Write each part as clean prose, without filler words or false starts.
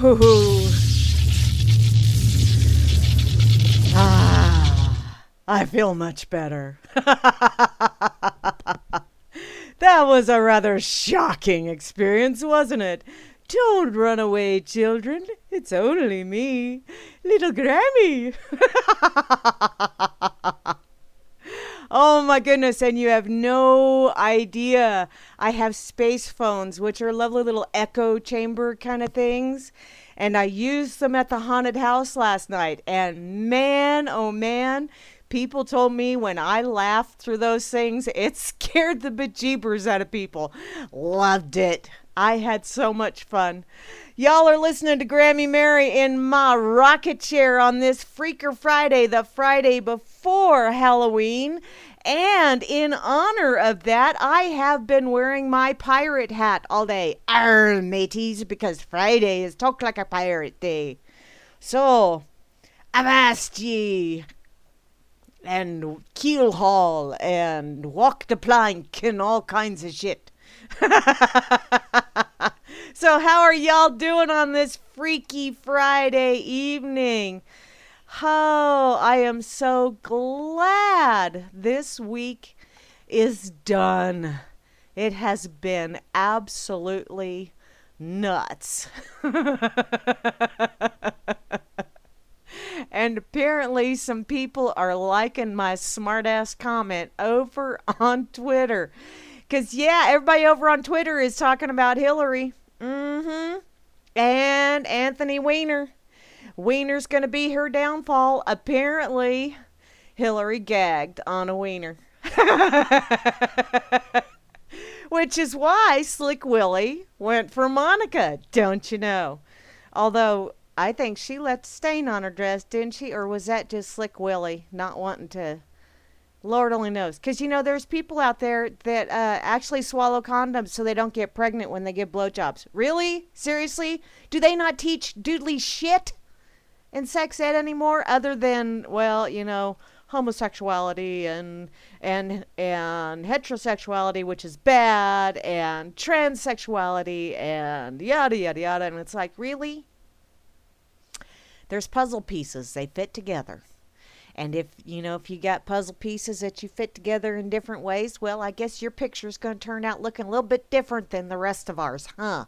Ooh. I feel much better. That was a rather shocking experience, wasn't it? Don't run away, children. It's only me, little Grammy. Oh my goodness, and you have no idea. I have space phones, which are lovely little echo chamber kind of things. And I used them at the haunted house last night. And man, oh man, people told me when I laughed through those things, it scared the bejeebers out of people. Loved it. I had so much fun. Y'all are listening to Grammy Mary in my rocket chair on this Freaker Friday, the Friday before Halloween. And in honor of that, I have been wearing my pirate hat all day. Arr, mateys, because Friday is Talk Like a Pirate Day. So, avast ye, and keel haul, and walk the plank, and all kinds of shit. So how are y'all doing on this Freaky Friday evening? Oh, I am so glad this week is done. It has been absolutely nuts. And apparently some people are liking my smartass comment over on Twitter. Because, yeah, everybody over on Twitter is talking about Hillary. Mm-hmm. And Anthony Weiner. Weiner's going to be her downfall. Apparently, Hillary gagged on a wiener. Which is why Slick Willie went for Monica, don't you know? Although, I think she left a stain on her dress, didn't she? Or was that just Slick Willie not wanting to... Lord only knows. Because, you know, there's people out there that actually swallow condoms so they don't get pregnant when they give blowjobs. Really? Seriously? Do they not teach doodly shit in sex ed anymore other than, well, you know, homosexuality and heterosexuality, which is bad, and transsexuality and yada, yada, yada. And it's like, really? There's puzzle pieces. They fit together. And if you got puzzle pieces that you fit together in different ways, well, I guess your picture's going to turn out looking a little bit different than the rest of ours, huh?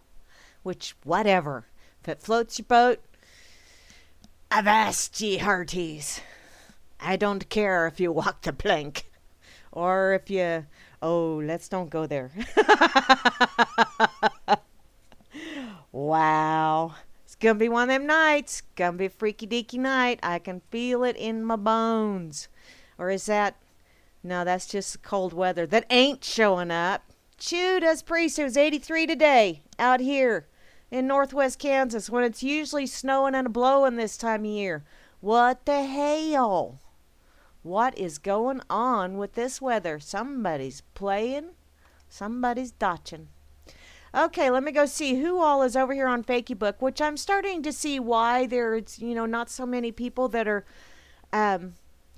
Which, whatever. If it floats your boat, avast ye hearties. I don't care if you walk the plank. Or if you... Oh, let's don't go there. Wow. It's gonna be one of them nights. Gonna be a freaky deaky night. I can feel it in my bones. Or is that... No, that's just cold weather that ain't showing up. Shoot us priest. It was 83 today out here in northwest Kansas when it's usually snowing and blowing this time of year. What the hell? What is going on with this weather? Somebody's playing. Somebody's dodging. Okay, let me go see who all is over here on Fakey Book, which I'm starting to see why there's, not so many people that are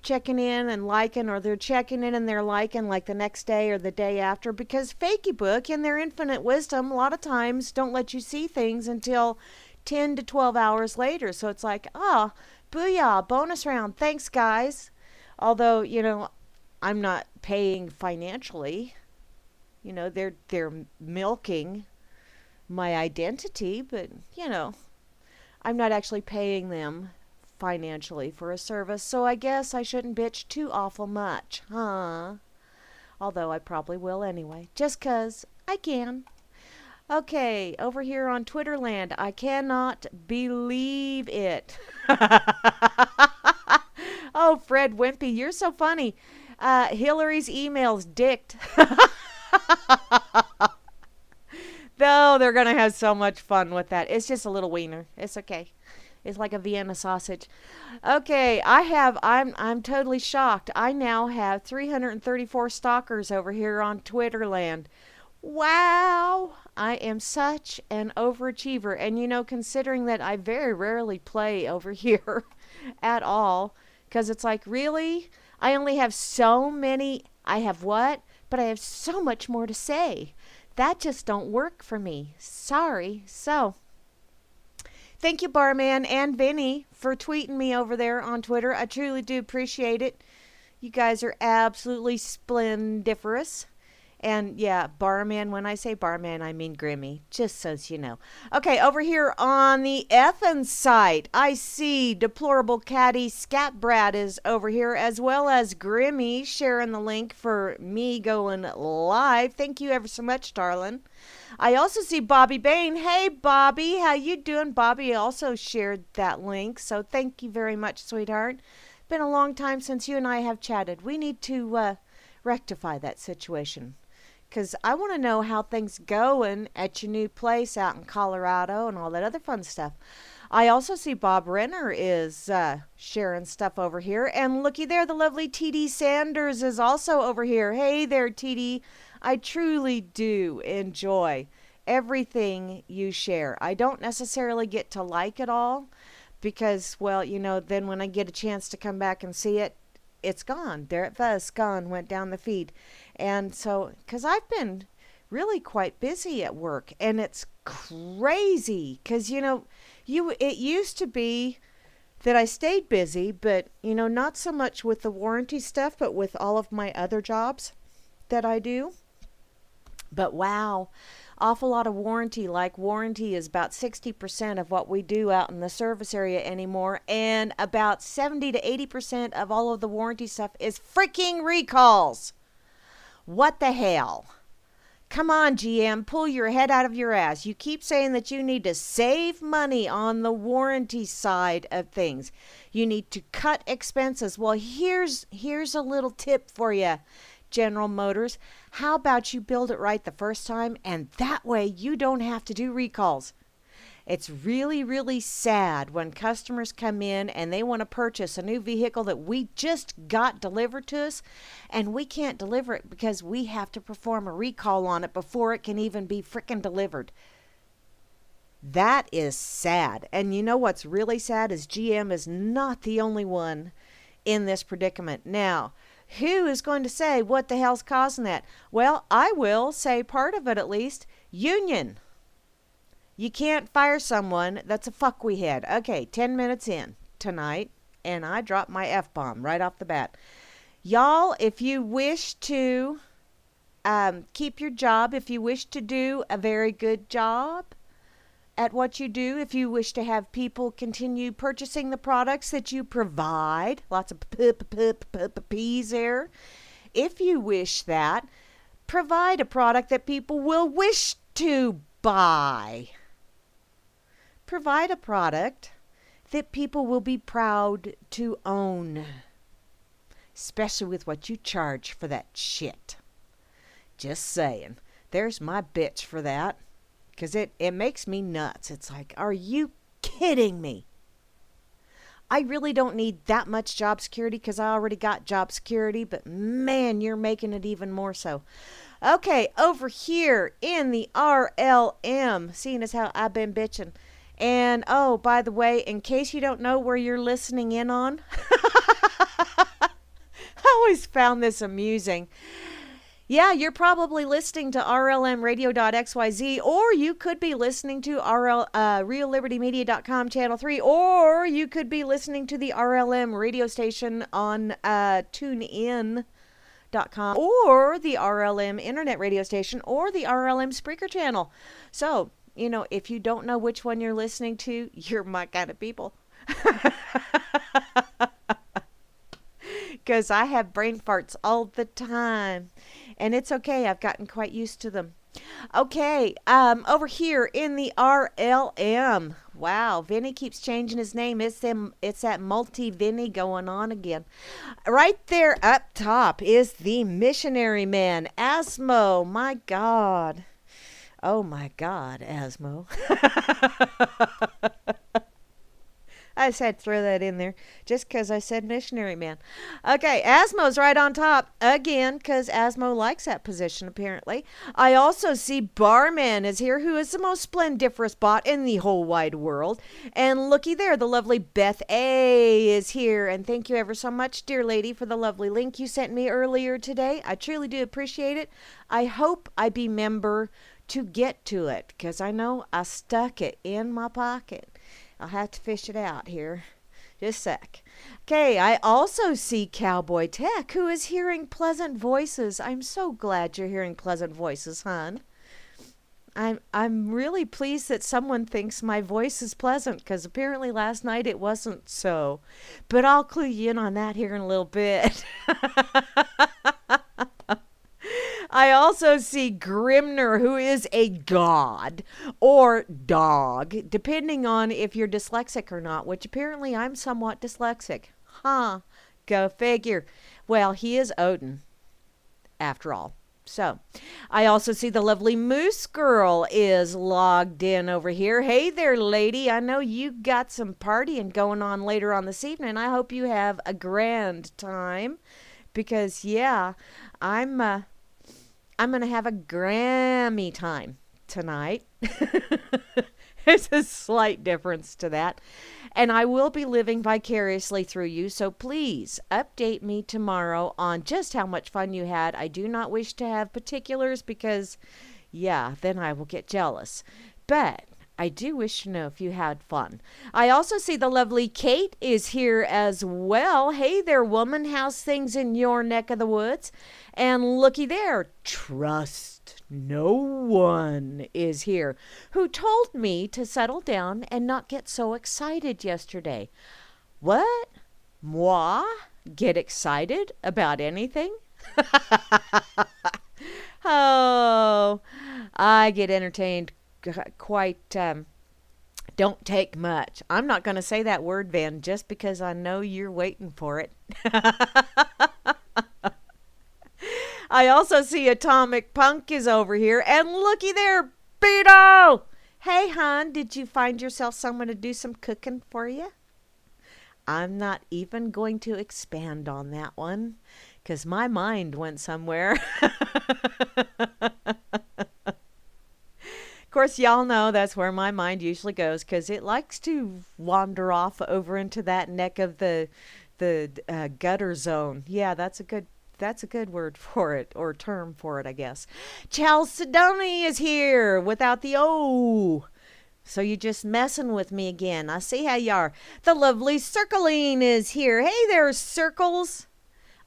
checking in and liking, or they're checking in and they're liking like the next day or the day after, because Fakey Book, in their infinite wisdom, a lot of times don't let you see things until 10 to 12 hours later. So it's like, oh, booyah, bonus round. Thanks, guys. Although, I'm not paying financially. They're milking my identity, but, I'm not actually paying them financially for a service, so I guess I shouldn't bitch too awful much, huh? Although I probably will anyway, just 'cause I can. Okay, over here on Twitterland, I cannot believe it. Oh, Fred Wimpy, you're so funny. Hillary's emails dicked. Though they're gonna have so much fun with that. It's just a little wiener. It's okay. It's like a Vienna sausage. Okay, I'm totally shocked. I now have 334 stalkers over here on Twitterland. Wow, I am such an overachiever. And considering that I very rarely play over here at all, because it's like, really? I only have so many. I have what? But I have so much more to say. That just don't work for me. Sorry. So, Thank you, Barman and Vinny, for tweeting me over there on Twitter. I truly do appreciate it. You guys are absolutely splendiferous. And yeah, barman, when I say barman, I mean Grammy, just so you know. Okay, over here on the Ethan site, I see Deplorable Caddy Scatbrat is over here, as well as Grimmy sharing the link for me going live. Thank you ever so much, darling. I also see Bobby Bain. Hey, Bobby, how you doing? Bobby also shared that link, so thank you very much, sweetheart. Been a long time since you and I have chatted. We need to rectify that situation. Because I want to know how things going at your new place out in Colorado and all that other fun stuff. I also see Bob Renner is sharing stuff over here. And looky there, the lovely TD Sanders is also over here. Hey there, TD. I truly do enjoy everything you share. I don't necessarily get to like it all because, well, you know, then when I get a chance to come back and see it, it's gone. There it was, gone, went down the feed. And so, because I've been really quite busy at work, and it's crazy because, you know, it used to be that I stayed busy, but, you know, not so much with the warranty stuff, but with all of my other jobs that I do. But wow, awful lot of warranty. Like warranty is about 60% of what we do out in the service area anymore. And about 70 to 80% of all of the warranty stuff is freaking recalls. What the hell? Come on, GM, pull your head out of your ass. You keep saying that you need to save money on the warranty side of things. You need to cut expenses. Well, here's a little tip for you, General Motors. How about you build it right the first time, and that way you don't have to do recalls. It's really, really sad when customers come in and they want to purchase a new vehicle that we just got delivered to us, and we can't deliver it because we have to perform a recall on it before it can even be frickin' delivered. That is sad. And you know what's really sad is GM is not the only one in this predicament. Now, who is going to say what the hell's causing that? Well, I will say part of it at least. Union. You can't fire someone that's a fuckweehead. Okay, 10 minutes in tonight, and I dropped my F-bomb right off the bat. Y'all, if you wish to keep your job, if you wish to do a very good job at what you do, if you wish to have people continue purchasing the products that you provide, lots of P's there. If you wish that, provide a product that people will wish to buy. Provide a product that people will be proud to own, especially with what you charge for that shit. Just saying. There's my bitch for that. Because it makes me nuts. It's like, are you kidding me? I really don't need that much job security because I already got job security. But man, you're making it even more so. Okay, over here in the RLM, seeing as how I've been bitching. And, oh, by the way, in case you don't know where you're listening in on, I always found this amusing. Yeah, you're probably listening to rlmradio.xyz, or you could be listening to reallibertymedia.com channel 3, or you could be listening to the RLM radio station on tunein.com, or the RLM internet radio station, or the RLM Spreaker channel. So, you know, if you don't know which one you're listening to, you're my kind of people. Because I have brain farts all the time. And it's okay. I've gotten quite used to them. Okay. Over here in the RLM. Wow. Vinny keeps changing his name. It's that multi-Vinny going on again. Right there up top is the missionary man, Asmo. My God. Oh, my God, Asmo. I just had to throw that in there just because I said missionary man. Okay, Asmo's right on top again because Asmo likes that position apparently. I also see Barman is here, who is the most splendiferous bot in the whole wide world. And looky there, the lovely Beth A is here. And thank you ever so much, dear lady, for the lovely link you sent me earlier today. I truly do appreciate it. I hope I remember to get to it because I know I stuck it in my pocket. I'll have to fish it out here. Just a sec. Okay, I also see Cowboy Tech, who is hearing pleasant voices. I'm so glad you're hearing pleasant voices, hon. I'm really pleased that someone thinks my voice is pleasant, because apparently last night it wasn't so. But I'll clue you in on that here in a little bit. I also see Grimner, who is a god or dog, depending on if you're dyslexic or not, which apparently I'm somewhat dyslexic. Huh, go figure. Well, he is Odin, after all. So, I also see the lovely Moose Girl is logged in over here. Hey there, lady. I know you got some partying going on later on this evening. I hope you have a grand time because, yeah, I'm going to have a Grammy time tonight. There's a slight difference to that. And I will be living vicariously through you, so please update me tomorrow on just how much fun you had. I do not wish to have particulars because, yeah, then I will get jealous. But I do wish to know if you had fun. I also see the lovely Kate is here as well. Hey there, woman. How's things in your neck of the woods? And looky there, Trust No One is here, who told me to settle down and not get so excited yesterday. What? Moi? Get excited about anything? Oh, I get entertained quite, don't take much. I'm not going to say that word, Van, just because I know you're waiting for it. I also see Atomic Punk is over here. And looky there, Beto! Hey, hon, did you find yourself someone to do some cooking for you? I'm not even going to expand on that one because my mind went somewhere. Of course, y'all know that's where my mind usually goes because it likes to wander off over into that neck of the gutter zone. Yeah, that's a good word for it, or term for it, I guess. Chalcedony is here without the O. So you're just messing with me again. I see how you are. The lovely Circling is here. Hey there, Circles.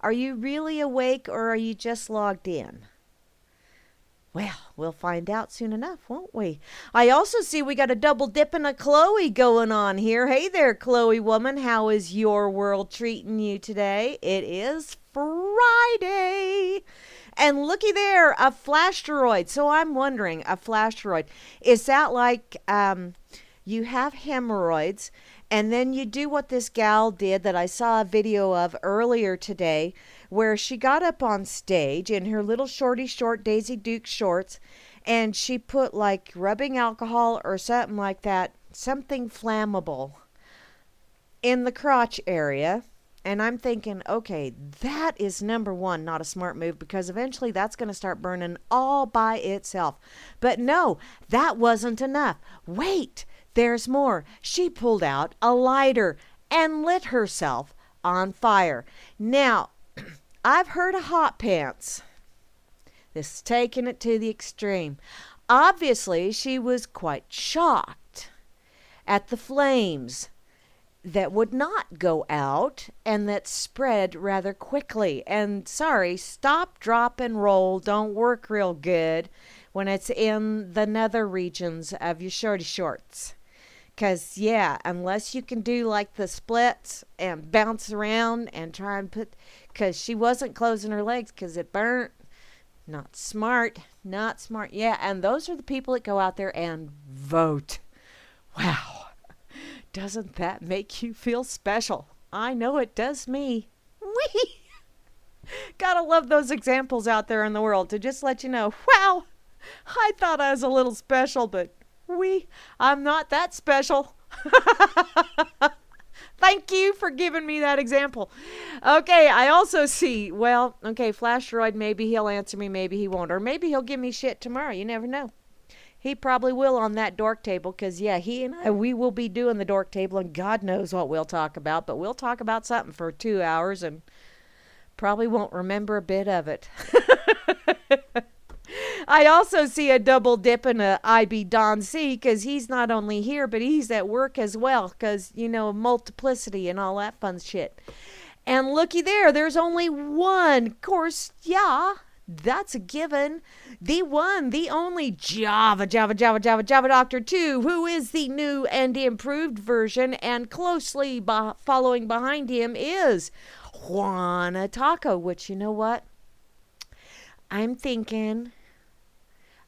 Are you really awake or are you just logged in? Well, we'll find out soon enough, won't we? I also see we got a double dip and a Chloe going on here. Hey there, Chloe woman. How is your world treating you today? It is Friday. And looky there, a flashteroid. So I'm wondering, a flashteroid, is that like you have hemorrhoids and then you do what this gal did that I saw a video of earlier today, where she got up on stage in her little short Daisy Duke shorts, and she put like rubbing alcohol or something like that, something flammable, in the crotch area. And I'm thinking, okay, that is number one, not a smart move, because eventually that's going to start burning all by itself. But no, that wasn't enough. Wait, there's more. She pulled out a lighter and lit herself on fire. Now, I've heard of hot pants. This is taking it to the extreme. Obviously, she was quite shocked at the flames that would not go out and that spread rather quickly. And sorry, stop, drop, and roll don't work real good when it's in the nether regions of your shorty shorts. Because, yeah, unless you can do like the splits and bounce around and try and put, because she wasn't closing her legs because it burnt. Not smart, not smart. Yeah, and those are the people that go out there and vote. Wow. Doesn't that make you feel special? I know it does me. Whee! Gotta love those examples out there in the world to just let you know, wow, I thought I was a little special, but I'm not that special. Thank you for giving me that example. Okay, I also see, well, okay, Flashteroid, maybe he'll answer me, maybe he won't. Or maybe he'll give me shit tomorrow. You never know. He probably will on that dork table because, yeah, he and I, we will be doing the dork table, and God knows what we'll talk about. But we'll talk about something for 2 hours and probably won't remember a bit of it. I also see a double dip in a IB Don C because he's not only here, but he's at work as well because, multiplicity and all that fun shit. And looky there, there's only one. Of course, yeah, that's a given. The one, the only Java Doctor 2, who is the new and improved version, and closely following behind him is Juana Taco, which, you know what? I'm thinking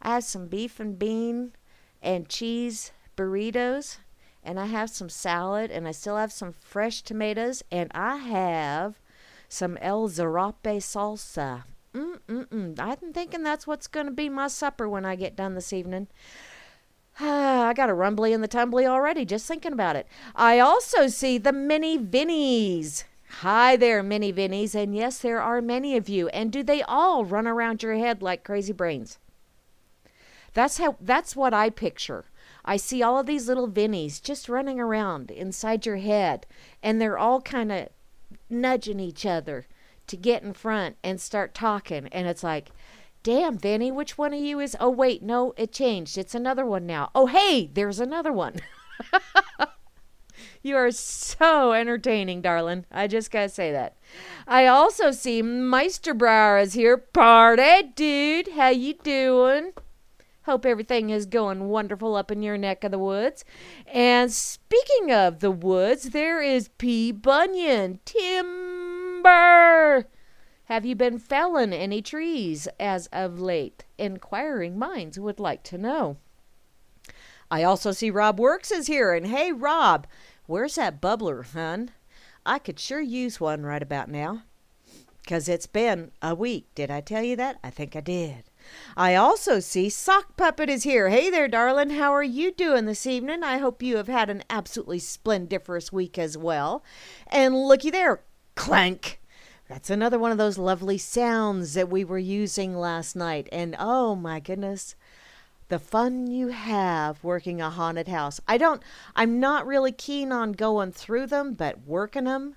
I have some beef and bean and cheese burritos, and I have some salad, and I still have some fresh tomatoes, and I have some El Zarape salsa. I'm thinking that's what's going to be my supper when I get done this evening. I got a rumbly in the tumbly already just thinking about it. I also see the Mini Vinnies. Hi there, Mini Vinnies, and yes, there are many of you. And do they all run around your head like crazy brains? That's what I picture. I see all of these little Vinnies just running around inside your head, and they're all kind of nudging each other to get in front and start talking. And it's like, damn, Vinny, which one of you is? Oh, wait, no, it changed. It's another one now. Oh, hey, there's another one. You are so entertaining, darling. I just gotta say that. I also see Meisterbrower is here. Party, dude. How you doing? Hope everything is going wonderful up in your neck of the woods. And speaking of the woods, there is P. Bunyan. Timber! Have you been felling any trees as of late? Inquiring minds would like to know. I also see Rob Works is here. And hey, Rob, where's that bubbler, hun? I could sure use one right about now. 'Cause it's been a week. Did I tell you that? I think I did. I also see Sock Puppet is here. Hey there, darling. How are you doing this evening? I hope you have had an absolutely splendiferous week as well. And looky there. Clank. That's another one of those lovely sounds that we were using last night. And oh my goodness, the fun you have working a haunted house. I'm not really keen on going through them, but working them,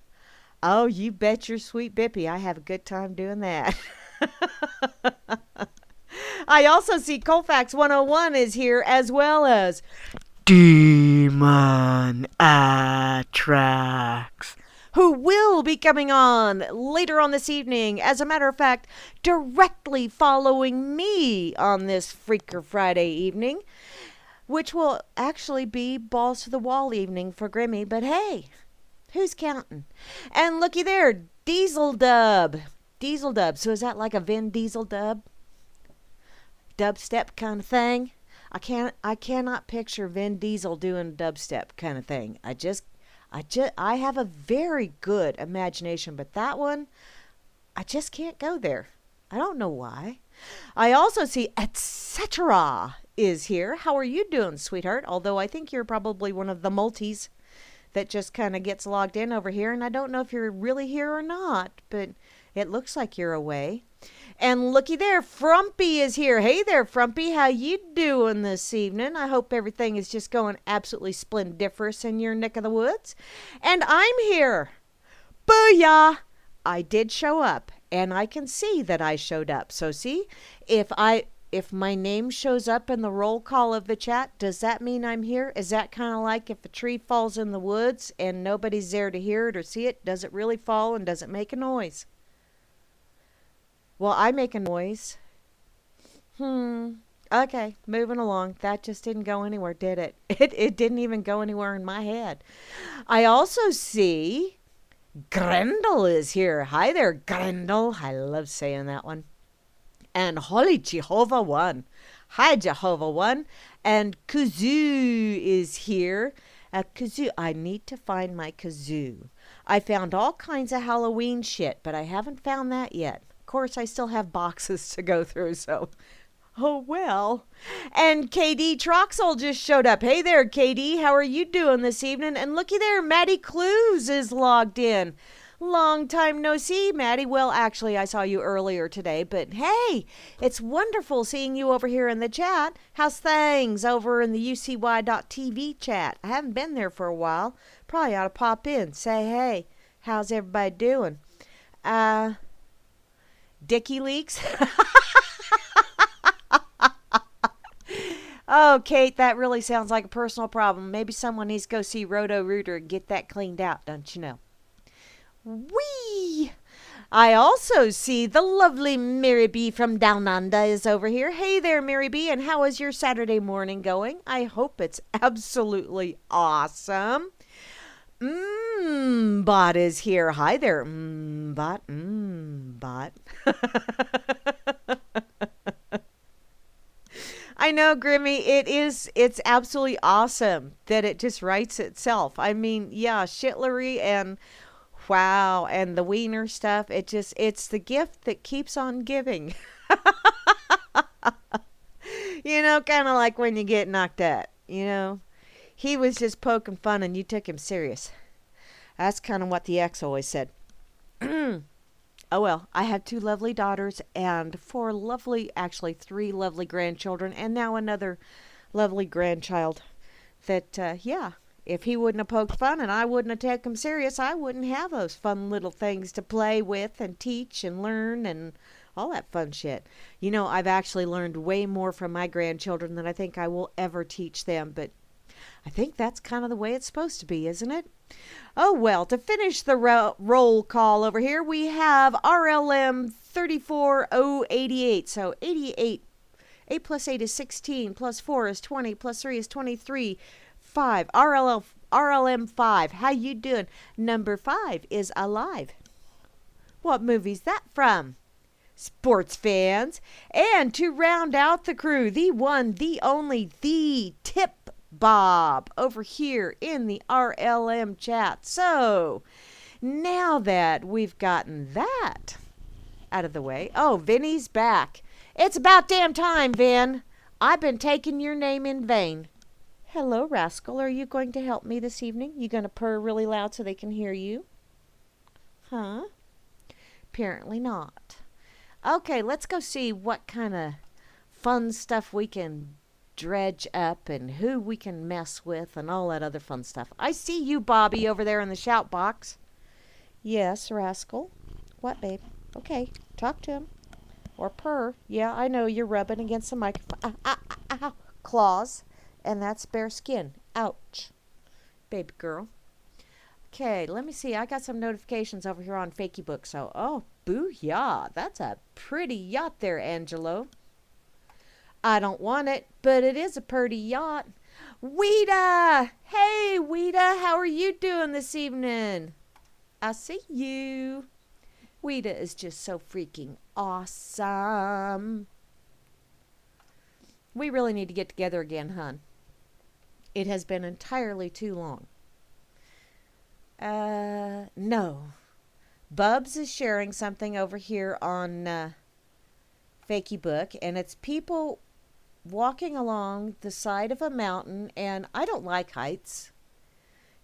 oh, you bet your sweet bippy I have a good time doing that. I also see Colfax 101 is here, as well as Demon Attracts, who will be coming on later on this evening. As a matter of fact, directly following me on this Freaker Friday evening, which will actually be balls to the wall evening for Grammy. But hey, who's counting? And looky there, Diesel Dub. Diesel Dub. So is that like a Vin Diesel dub? Dubstep kind of thing? I cannot picture Vin Diesel doing dubstep kind of thing. I have a very good imagination, but that one, I just can't go there. I don't know why. I also see Etc. is here. How are you doing, sweetheart? Although I think you're probably one of the multis that just kind of gets logged in over here, and I don't know if you're really here or not, but it looks like you're away. And looky there, Frumpy is here. Hey there, Frumpy. How you doing this evening? I hope everything is just going absolutely splendiferous in your neck of the woods. And I'm here. Booyah! I did show up, and I can see that I showed up. So see, if my name shows up in the roll call of the chat, does that mean I'm here? Is that kind of like if a tree falls in the woods and nobody's there to hear it or see it? Does it really fall and does it make a noise? Well, I make a noise. Okay, moving along. That just didn't go anywhere, did it? It didn't even go anywhere in my head. I also see Grendel is here. Hi there, Grendel. I love saying that one. And Holy Jehovah One. Hi, Jehovah One. And Kazoo is here. Kazoo. I need to find my kazoo. I found all kinds of Halloween shit, but I haven't found that yet. Of course, I still have boxes to go through, so oh well. And KD Troxel just showed up. Hey there, KD. How are you doing this evening? And looky there, Maddie Clues is logged in. Long time no see, Maddie. Well, actually, I saw you earlier today, but hey, it's wonderful seeing you over here in the chat. How's things over in the UCY.TV chat? I haven't been there for a while. Probably ought to pop in, say hey. How's everybody doing? Dickie Leaks? Oh, Kate, that really sounds like a personal problem. Maybe someone needs to go see Roto Rooter and get that cleaned out, don't you know? Whee! I also see the lovely Mary B from Down Under is over here. Hey there, Mary B, and how is your Saturday morning going? I hope it's absolutely awesome. Bot is here. Hi there, Bot. Bot. I know, Grimmy. It's absolutely awesome that it just writes itself. I mean, yeah, Shitlery and wow, and the wiener stuff. It's the gift that keeps on giving. Kind of like when you get knocked out. He was just poking fun and you took him serious. That's kind of what the ex always said. Oh well, I have two lovely daughters and actually three lovely grandchildren, and now another lovely grandchild. Yeah, if he wouldn't have poked fun and I wouldn't have taken him serious, I wouldn't have those fun little things to play with and teach and learn and all that fun shit. I've actually learned way more from my grandchildren than I think I will ever teach them, but I think that's kind of the way it's supposed to be, isn't it? Oh, well, to finish the roll call over here, we have RLM 34088. So 88. 8 plus 8 is 16, plus 4 is 20, plus 3 is 23. 5. RLM 5. How you doing? Number 5 is alive. What movie's that from? Sports fans. And to round out the crew, the one, the only, the Tip Bob over here in the RLM chat. So, now that we've gotten that out of the way. Oh, Vinny's back. It's about damn time, Vin. I've been taking your name in vain. Hello, Rascal. Are you going to help me this evening? You going to purr really loud so they can hear you? Huh? Apparently not. Okay, let's go see what kind of fun stuff we can dredge up and who we can mess with and all that other fun stuff. I see you, Bobby, over there in the shout box. Yes, Rascal. What, babe? Okay, talk to him. Or purr. Yeah, I know you're rubbing against the microphone. Claws. And that's bare skin. Ouch. Baby girl. Okay, let me see. I got some notifications over here on Fakeybook. So, oh, booyah. That's a pretty yacht there, Angelo. I don't want it, but it is a pretty yacht. Weeda! Hey, Weeda, how are you doing this evening? I see you. Weeda is just so freaking awesome. We really need to get together again, hun. It has been entirely too long. No. Bubs is sharing something over here on Fakeybook, and it's people walking along the side of a mountain, and I don't like heights.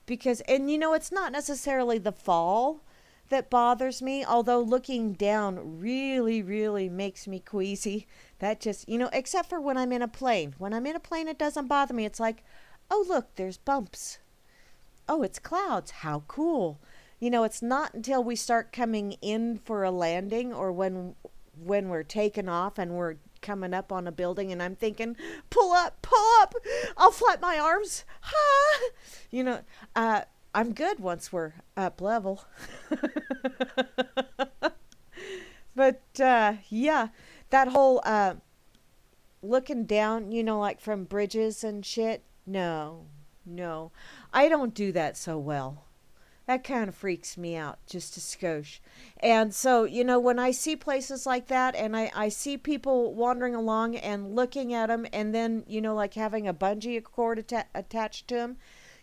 Because, and it's not necessarily the fall that bothers me, although looking down really, really makes me queasy. That just, except for when I'm in a plane. When I'm in a plane, it doesn't bother me. It's like, oh, look, there's bumps. Oh, it's clouds. How cool. It's not until we start coming in for a landing or when we're taking off and we're coming up on a building and I'm thinking, pull up, I'll flap my arms. I'm good once we're up level. But, yeah, that whole looking down, like from bridges and shit. No, I don't do that so well. That kind of freaks me out, just a skosh. And so, when I see places like that and I see people wandering along and looking at them and then, like having a bungee cord attached to them.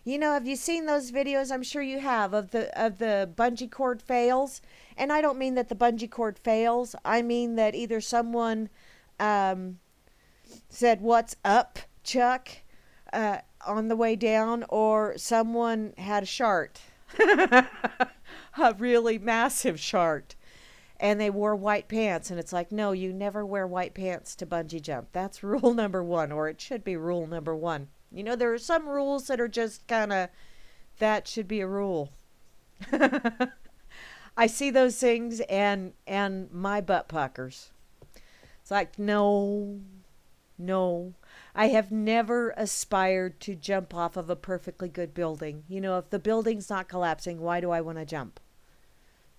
Have you seen those videos? I'm sure you have of the bungee cord fails. And I don't mean that the bungee cord fails. I mean that either someone said, "What's up, Chuck?" On the way down, or someone had a shart. A really massive shart. And they wore white pants. And it's like, no, you never wear white pants to bungee jump. That's rule number 1, or it should be rule number 1. There are some rules that are just kind of, that should be a rule. I see those things and my butt puckers. It's like, no. No, I have never aspired to jump off of a perfectly good building. You know, if the building's not collapsing, why do I want to jump?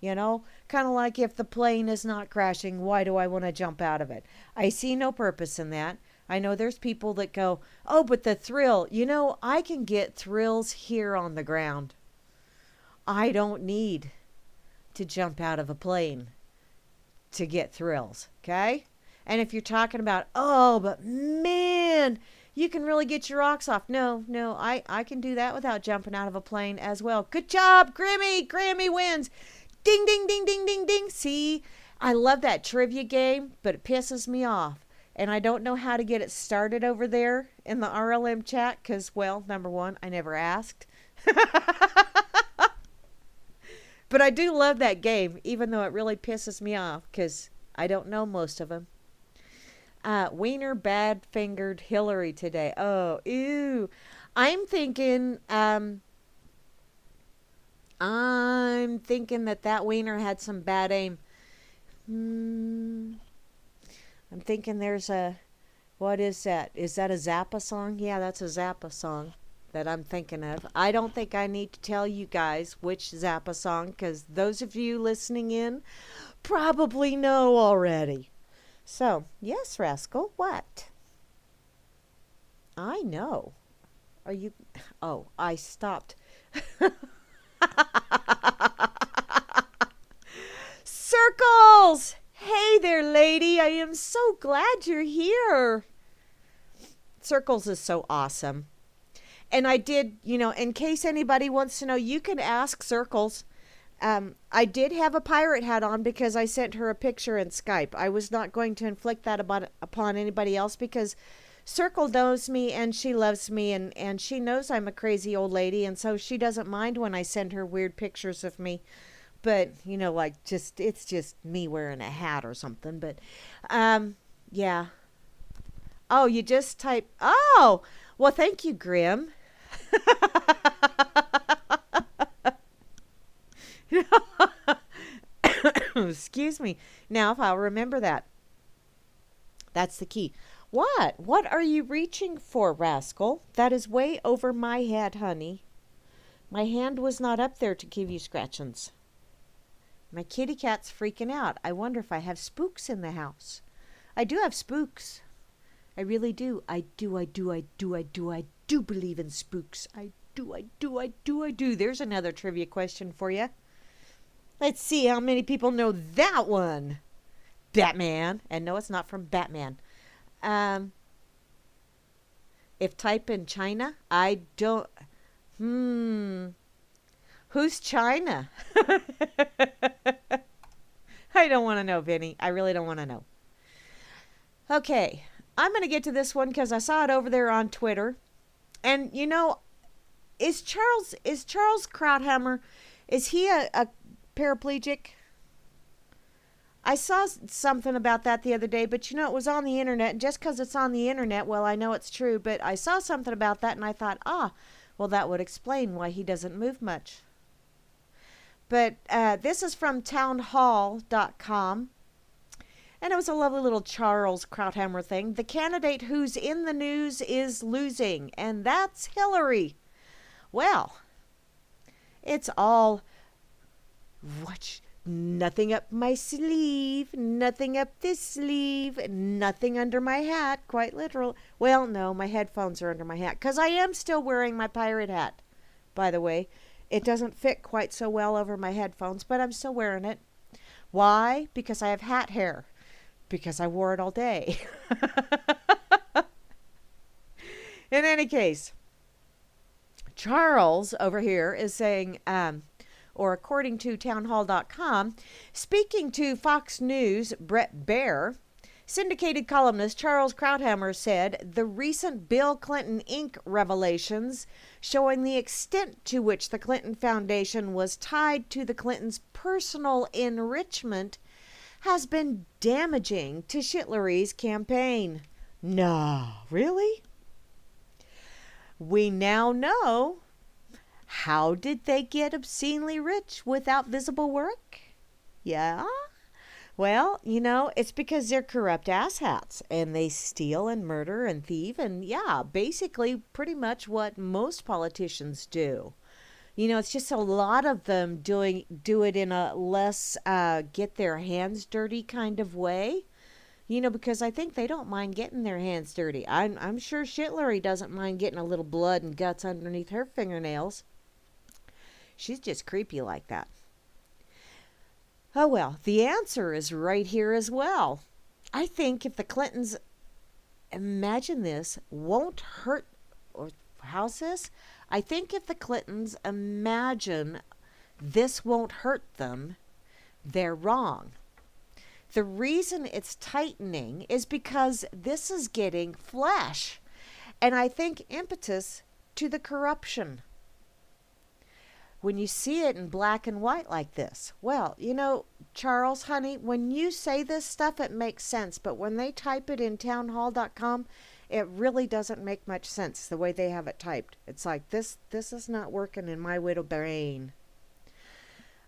You know, kind of like if the plane is not crashing, why do I want to jump out of it? I see no purpose in that. I know there's people that go, oh, but the thrill, you know, I can get thrills here on the ground. I don't need to jump out of a plane to get thrills, okay? And if you're talking about, oh, but man, you can really get your rocks off. No, no, I can do that without jumping out of a plane as well. Good job, Grammy. Grammy wins. Ding, ding, ding, ding, ding, ding. See, I love that trivia game, but it pisses me off. And I don't know how to get it started over there in the RLM chat because, well, number one, I never asked. But I do love that game, even though it really pisses me off because I don't know most of them. Wiener bad fingered Hillary today. Oh, ew. I'm thinking that wiener had some bad aim. I'm thinking there's what is that? Is that a Zappa song? Yeah, that's a Zappa song that I'm thinking of. I don't think I need to tell you guys which Zappa song because those of you listening in probably know already. So, yes, Rascal, what? I know. Are you... Oh, I stopped. Circles! Hey there, lady. I am so glad you're here. Circles is so awesome. And I did, you know, in case anybody wants to know, you can ask Circles. I did have a pirate hat on because I sent her a picture in Skype. I was not going to inflict that upon anybody else because Circle knows me and she loves me and she knows I'm a crazy old lady and so she doesn't mind when I send her weird pictures of me. But, you know, like it's just me wearing a hat or something. But, yeah. Oh, you just type. Oh, well, thank you, Grim. Excuse me. Now, if I'll remember that. That's the key. What? What are you reaching for, Rascal? That is way over my head, honey. My hand was not up there to give you scratchings. My kitty cat's freaking out. I wonder if I have spooks in the house. I do have spooks. I really do. I do believe in spooks. I do. There's another trivia question for you. Let's see how many people know that one. Batman. And no, it's not from Batman. If type in China, I don't... Who's China? I don't want to know, Vinny. I really don't want to know. Okay. I'm going to get to this one because I saw it over there on Twitter. And, you know, is Charles Krauthammer, is he a paraplegic? I saw something about that the other day, but, you know, it was on the internet. And just because it's on the internet, well, I know it's true. But I saw something about that, and I thought, well, that would explain why he doesn't move much. But this is from townhall.com. And it was a lovely little Charles Krauthammer thing. The candidate who's in the news is losing, and that's Hillary. Well, it's all nothing up my sleeve, nothing up this sleeve, nothing under my hat, quite literal. Well, no, my headphones are under my hat, because I am still wearing my pirate hat, by the way. It doesn't fit quite so well over my headphones, but I'm still wearing it. Why? Because I have hat hair. Because I wore it all day. In any case, Charles over here is saying, or according to townhall.com, speaking to Fox News' Brett Baer, syndicated columnist Charles Krauthammer said the recent Bill Clinton Inc. revelations showing the extent to which the Clinton Foundation was tied to the Clintons' personal enrichment has been damaging to Hillary's campaign. No, really? We now know. How did they get obscenely rich without visible work? Yeah? Well, it's because they're corrupt asshats and they steal and murder and thieve and yeah, basically pretty much what most politicians do. It's just a lot of them do it in a less get their hands dirty kind of way. Because I think they don't mind getting their hands dirty. I'm sure Shitlery doesn't mind getting a little blood and guts underneath her fingernails. She's just creepy like that. Oh well, the answer is right here as well. I think if the Clintons, imagine this, won't hurt, or how's this? I think if the Clintons imagine this won't hurt them, they're wrong. The reason it's tightening is because this is getting flesh, and I think impetus to the corruption. When you see it in black and white like this, well, Charles, honey, when you say this stuff, it makes sense. But when they type it in townhall.com, it really doesn't make much sense the way they have it typed. It's like, this is not working in my little brain.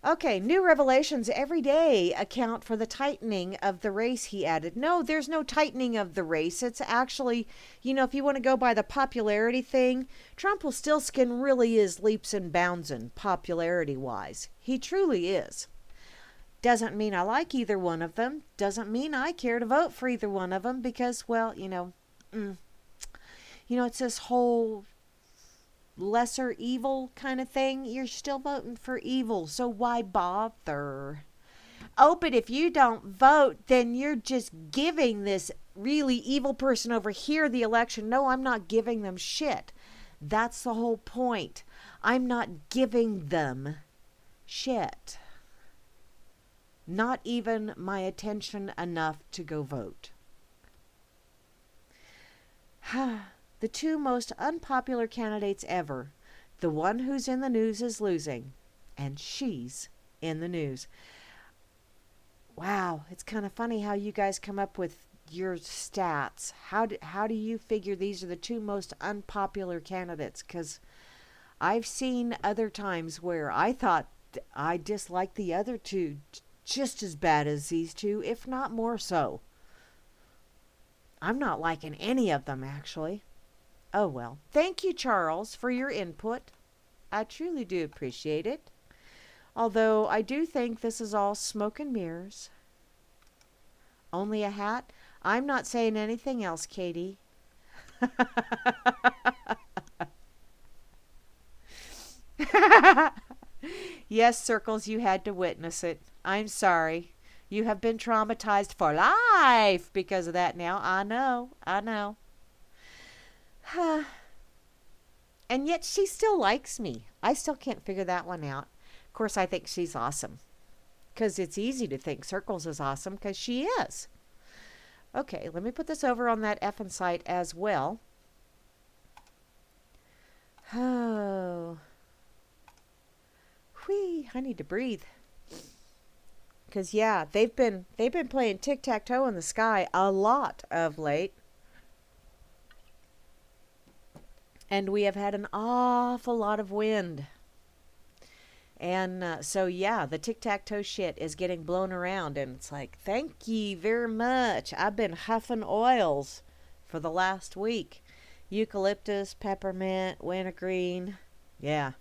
Okay, new revelations every day account for the tightening of the race, he added. No, there's no tightening of the race. It's actually, if you want to go by the popularity thing, Trump will still skin really is leaps and bounds in popularity-wise. He truly is. Doesn't mean I like either one of them. Doesn't mean I care to vote for either one of them because, well, it's this whole lesser evil kind of thing. You're still voting for evil, so why bother? Oh, but if you don't vote, then you're just giving this really evil person over here the election. No, I'm not giving them shit. That's the whole point. I'm not giving them shit. Not even my attention enough to go vote. The two most unpopular candidates ever. The one who's in the news is losing. And she's in the news. Wow, it's kind of funny how you guys come up with your stats. How do you figure these are the two most unpopular candidates? Because I've seen other times where I thought I disliked the other two just as bad as these two, if not more so. I'm not liking any of them, actually. Oh well. Thank you, Charles, for your input. I truly do appreciate it. Although I do think this is all smoke and mirrors. Only a hat? I'm not saying anything else, Katie. Yes, Circles, you had to witness it. I'm sorry. You have been traumatized for life because of that now. I know. And yet she still likes me. I still can't figure that one out. Of course, I think she's awesome. Because it's easy to think Circles is awesome because she is. Okay, let me put this over on that effing site as well. Oh. Whee, I need to breathe. Because, yeah, they've been playing tic-tac-toe in the sky a lot of late. And we have had an awful lot of wind. And so, yeah, the tic-tac-toe shit is getting blown around. And it's like, thank you very much. I've been huffing oils for the last week. Eucalyptus, peppermint, wintergreen. Yeah.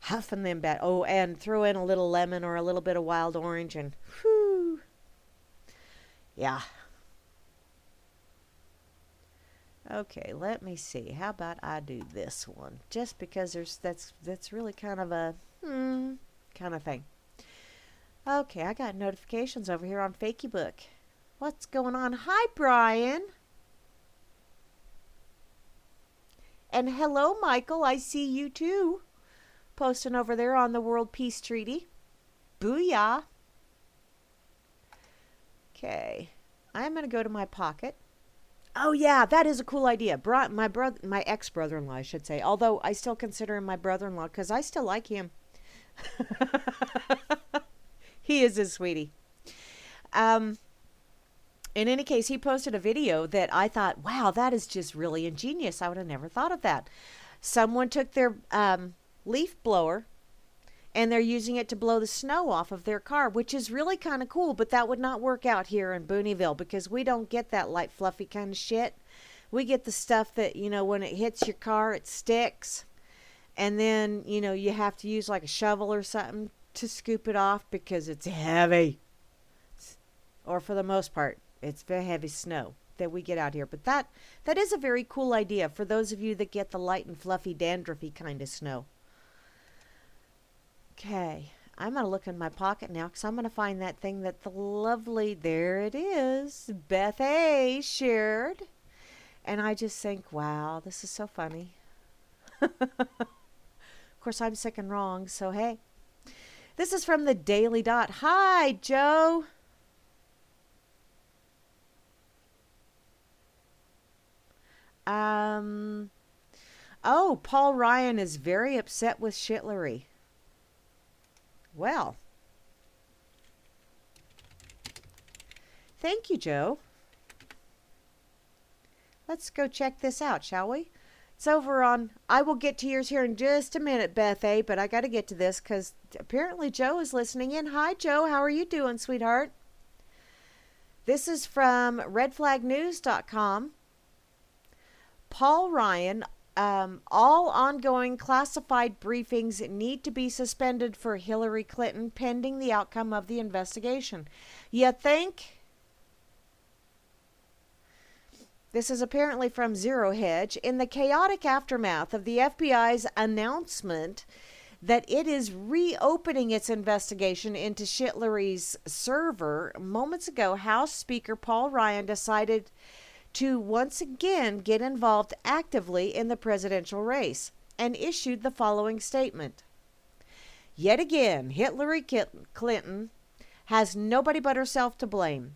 Huffing them back. Oh, and throw in a little lemon or a little bit of wild orange. And whew. Yeah. Okay, let me see. How about I do this one? Just because that's really kind of a kind of thing. Okay, I got notifications over here on Fakeybook. What's going on? Hi, Brian. And hello, Michael. I see you too. Posting over there on the World Peace Treaty. Booyah. Okay, I'm going to go to my pocket. Oh yeah, that is a cool idea. My ex-brother-in-law, I should say. Although I still consider him my brother-in-law because I still like him. He is a sweetie. In any case, he posted a video that I thought, wow, that is just really ingenious. I would have never thought of that. Someone took their leaf blower and they're using it to blow the snow off of their car, which is really kind of cool, but that would not work out here in Booneyville because we don't get that light, fluffy kind of shit. We get the stuff that, when it hits your car, it sticks. And then, you have to use like a shovel or something to scoop it off because it's heavy. Or for the most part, it's very heavy snow that we get out here. But that is a very cool idea for those of you that get the light and fluffy, dandruffy kind of snow. Okay, I'm going to look in my pocket now because I'm going to find that thing that the lovely, there it is, Beth A. shared. And I just think, wow, this is so funny. Of course, I'm sick and wrong, so hey. This is from the Daily Dot. Hi, Joe. Oh, Paul Ryan is very upset with Shitlery. Well, thank you, Joe. Let's go check this out, shall we? It's over on, I will get to yours here in just a minute, Beth A., but I got to get to this because apparently Joe is listening in. Hi, Joe. How are you doing, sweetheart? This is from redflagnews.com. Paul Ryan, all ongoing classified briefings need to be suspended for Hillary Clinton pending the outcome of the investigation. You think? This is apparently from Zero Hedge. In the chaotic aftermath of the FBI's announcement that it is reopening its investigation into Shitlery's server, moments ago, House Speaker Paul Ryan decided to once again get involved actively in the presidential race and issued the following statement. Yet again, Hillary Clinton has nobody but herself to blame.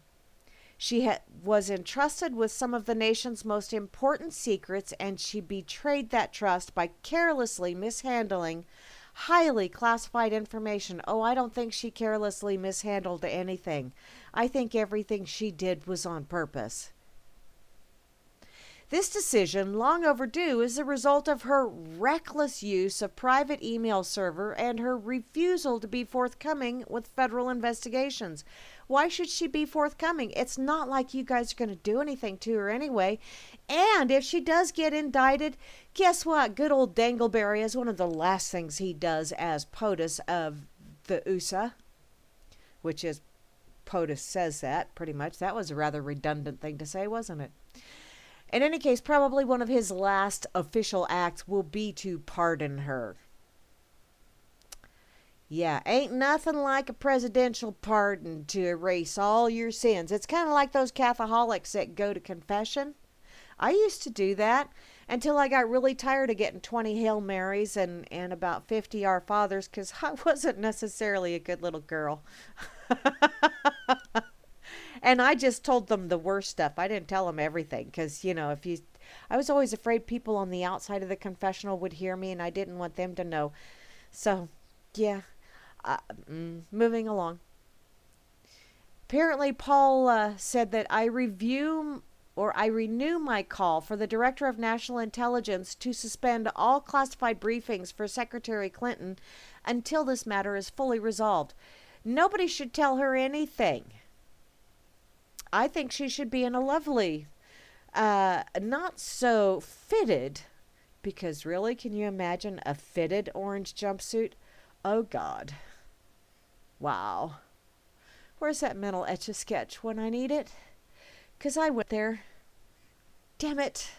She was entrusted with some of the nation's most important secrets, and she betrayed that trust by carelessly mishandling highly classified information. Oh, I don't think she carelessly mishandled anything. I think everything she did was on purpose. This decision, long overdue, is the result of her reckless use of private email server and her refusal to be forthcoming with federal investigations. Why should she be forthcoming? It's not like you guys are going to do anything to her anyway. And if she does get indicted, guess what? Good old Dangleberry is one of the last things he does as POTUS of the USA, which is, POTUS says that pretty much. That was a rather redundant thing to say, wasn't it? In any case, probably one of his last official acts will be to pardon her. Yeah, ain't nothing like a presidential pardon to erase all your sins. It's kind of like those Catholics that go to confession. I used to do that until I got really tired of getting 20 Hail Marys and about 50 Our Fathers because I wasn't necessarily a good little girl. And I just told them the worst stuff. I didn't tell them everything because, I was always afraid people on the outside of the confessional would hear me and I didn't want them to know. So, yeah, moving along. Apparently, Paul said that I renew my call for the Director of National Intelligence to suspend all classified briefings for Secretary Clinton until this matter is fully resolved. Nobody should tell her anything. I think she should be in a lovely, not so fitted, because really, can you imagine a fitted orange jumpsuit? Oh, God. Wow. Where's that mental Etch-a-Sketch when I need it? Because I went there. Damn it.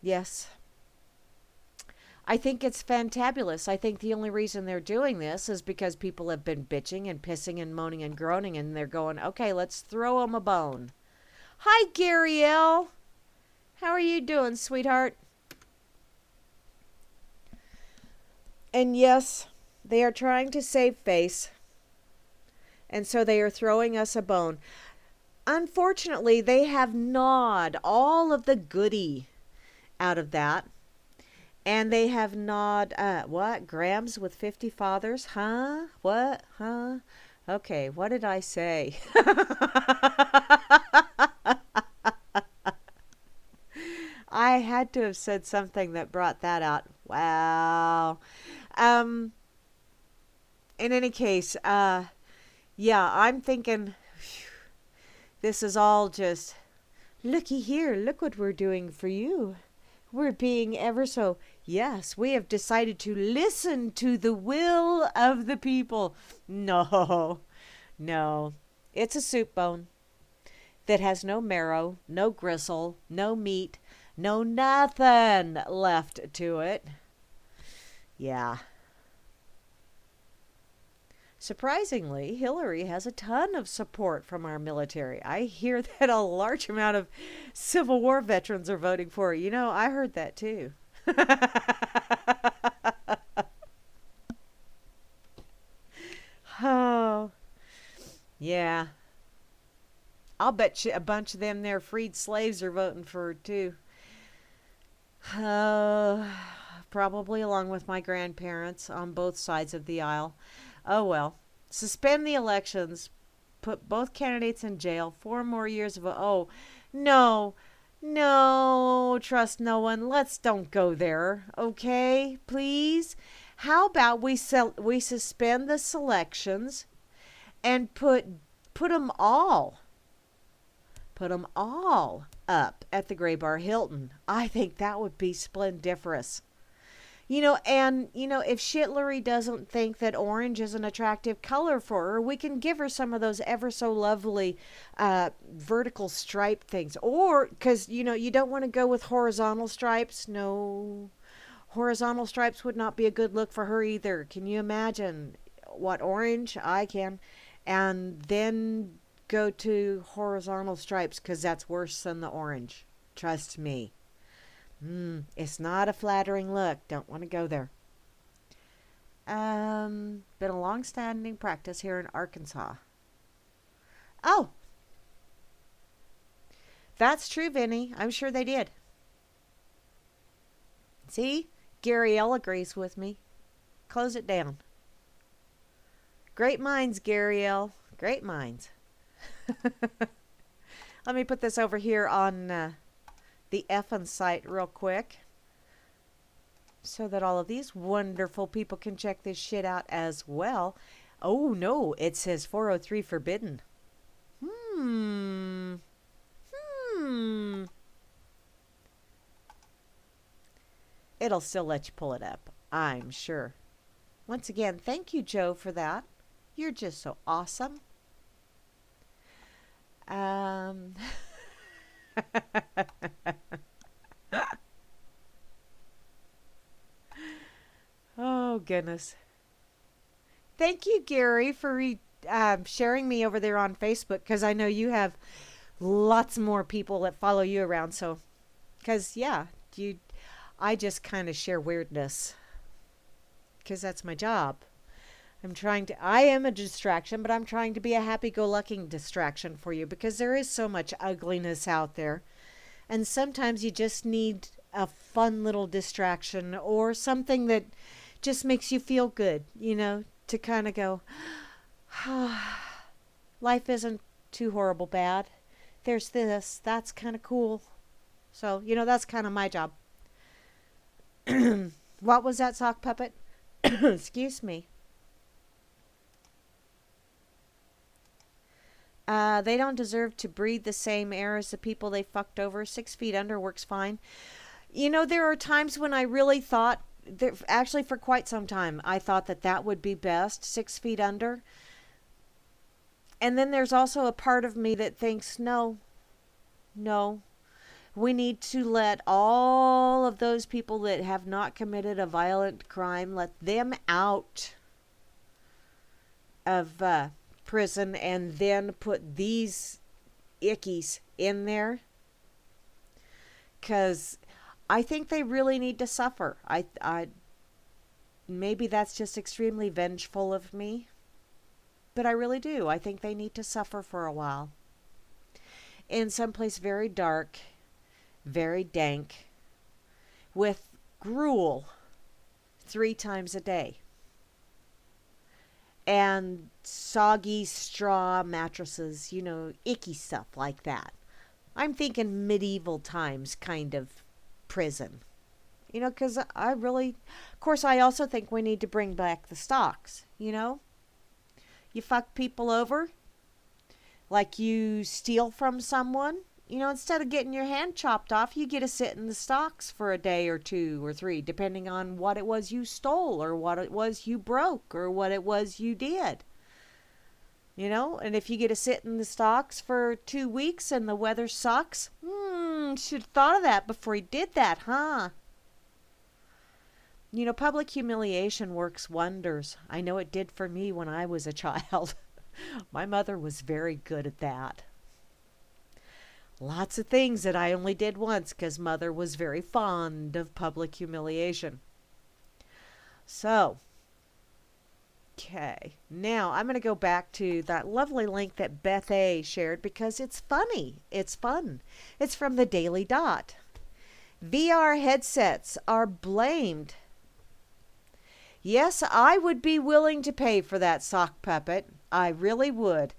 Yes. I think it's fantabulous. I think the only reason they're doing this is because people have been bitching and pissing and moaning and groaning, and they're going, okay, let's throw them a bone. Hi, Gary L. How are you doing, sweetheart? And yes, they are trying to save face, and so they are throwing us a bone. Unfortunately, they have gnawed all of the goody out of that. And they have gnawed, what? Grams with 50 fathers? Huh? What? Huh? Okay, what did I say? I had to have said something that brought that out. Wow. Um, in any case, yeah, I'm thinking this is all just looky here, look what we're doing for you. We're being ever so, yes, we have decided to listen to the will of the people. No, no. It's a soup bone that has no marrow, no gristle, no meat, no nothing left to it. Yeah. Surprisingly, Hillary has a ton of support from our military. I hear that a large amount of Civil War veterans are voting for her. You know, I heard that too. Oh, yeah. I'll bet you a bunch of them there freed slaves are voting for her too. Uh, Probably along with my grandparents on both sides of the aisle. Oh well. Suspend the elections, put both candidates in jail, 4 more years of oh no, no, trust no one. Let's don't go there, okay? Please. How about we suspend the selections and put them all up at the Gray Bar Hilton. I think that would be splendiferous. If Shitlary doesn't think that orange is an attractive color for her, we can give her some of those ever so lovely vertical stripe things. Or, because, you don't want to go with horizontal stripes. No, horizontal stripes would not be a good look for her either. Can you imagine what orange? I can. And then go to horizontal stripes because that's worse than the orange. Trust me. It's not a flattering look. Don't want to go there. Been a long-standing practice here in Arkansas. Oh, that's true, Vinny. I'm sure they did. See? Gary L agrees with me. Close it down. Great minds, Gary L. Great minds. Let me put this over here on the effin' site real quick so that all of these wonderful people can check this shit out as well. Oh no, it says 403 forbidden. Hmm. It'll still let you pull it up, I'm sure. Once again, thank you, Joe, for that. You're just so awesome. Oh, goodness. Thank you, Gary, for sharing me over there on Facebook, because I know you have lots more people that follow you around. So, because, yeah, I just kind of share weirdness because that's my job. I am a distraction, but I'm trying to be a happy-go-lucky distraction for you because there is so much ugliness out there. And sometimes you just need a fun little distraction or something that just makes you feel good, to kind of go, life isn't too horrible bad. There's this, that's kind of cool. So, that's kind of my job. What was that, sock puppet? Excuse me. They don't deserve to breathe the same air as the people they fucked over. 6 feet under works fine. There are times when I really thought, actually for quite some time, I thought that would be best, 6 feet under. And then there's also a part of me that thinks, no, we need to let all of those people that have not committed a violent crime, let them out of prison and then put these ickies in there. Because I think they really need to suffer. I maybe that's just extremely vengeful of me, but I really do. I think they need to suffer for a while in someplace very dark, very dank, with gruel 3 times a day and soggy straw mattresses, icky stuff like that. I'm thinking medieval times kind of prison, Because I really, of course, I also think we need to bring back the stocks. You fuck people over, like you steal from someone. Instead of getting your hand chopped off, you get to sit in the stocks for a day or two or three, depending on what it was you stole or what it was you broke or what it was you did. And if you get to sit in the stocks for 2 weeks and the weather sucks, should have thought of that before he did that, huh? Public humiliation works wonders. I know it did for me when I was a child. My mother was very good at that. Lots of things that I only did once because Mother was very fond of public humiliation. So, okay. Now I'm going to go back to that lovely link that Beth A. shared because it's funny. It's fun. It's from the Daily Dot. VR headsets are blamed. Yes, I would be willing to pay for that sock puppet. I really would.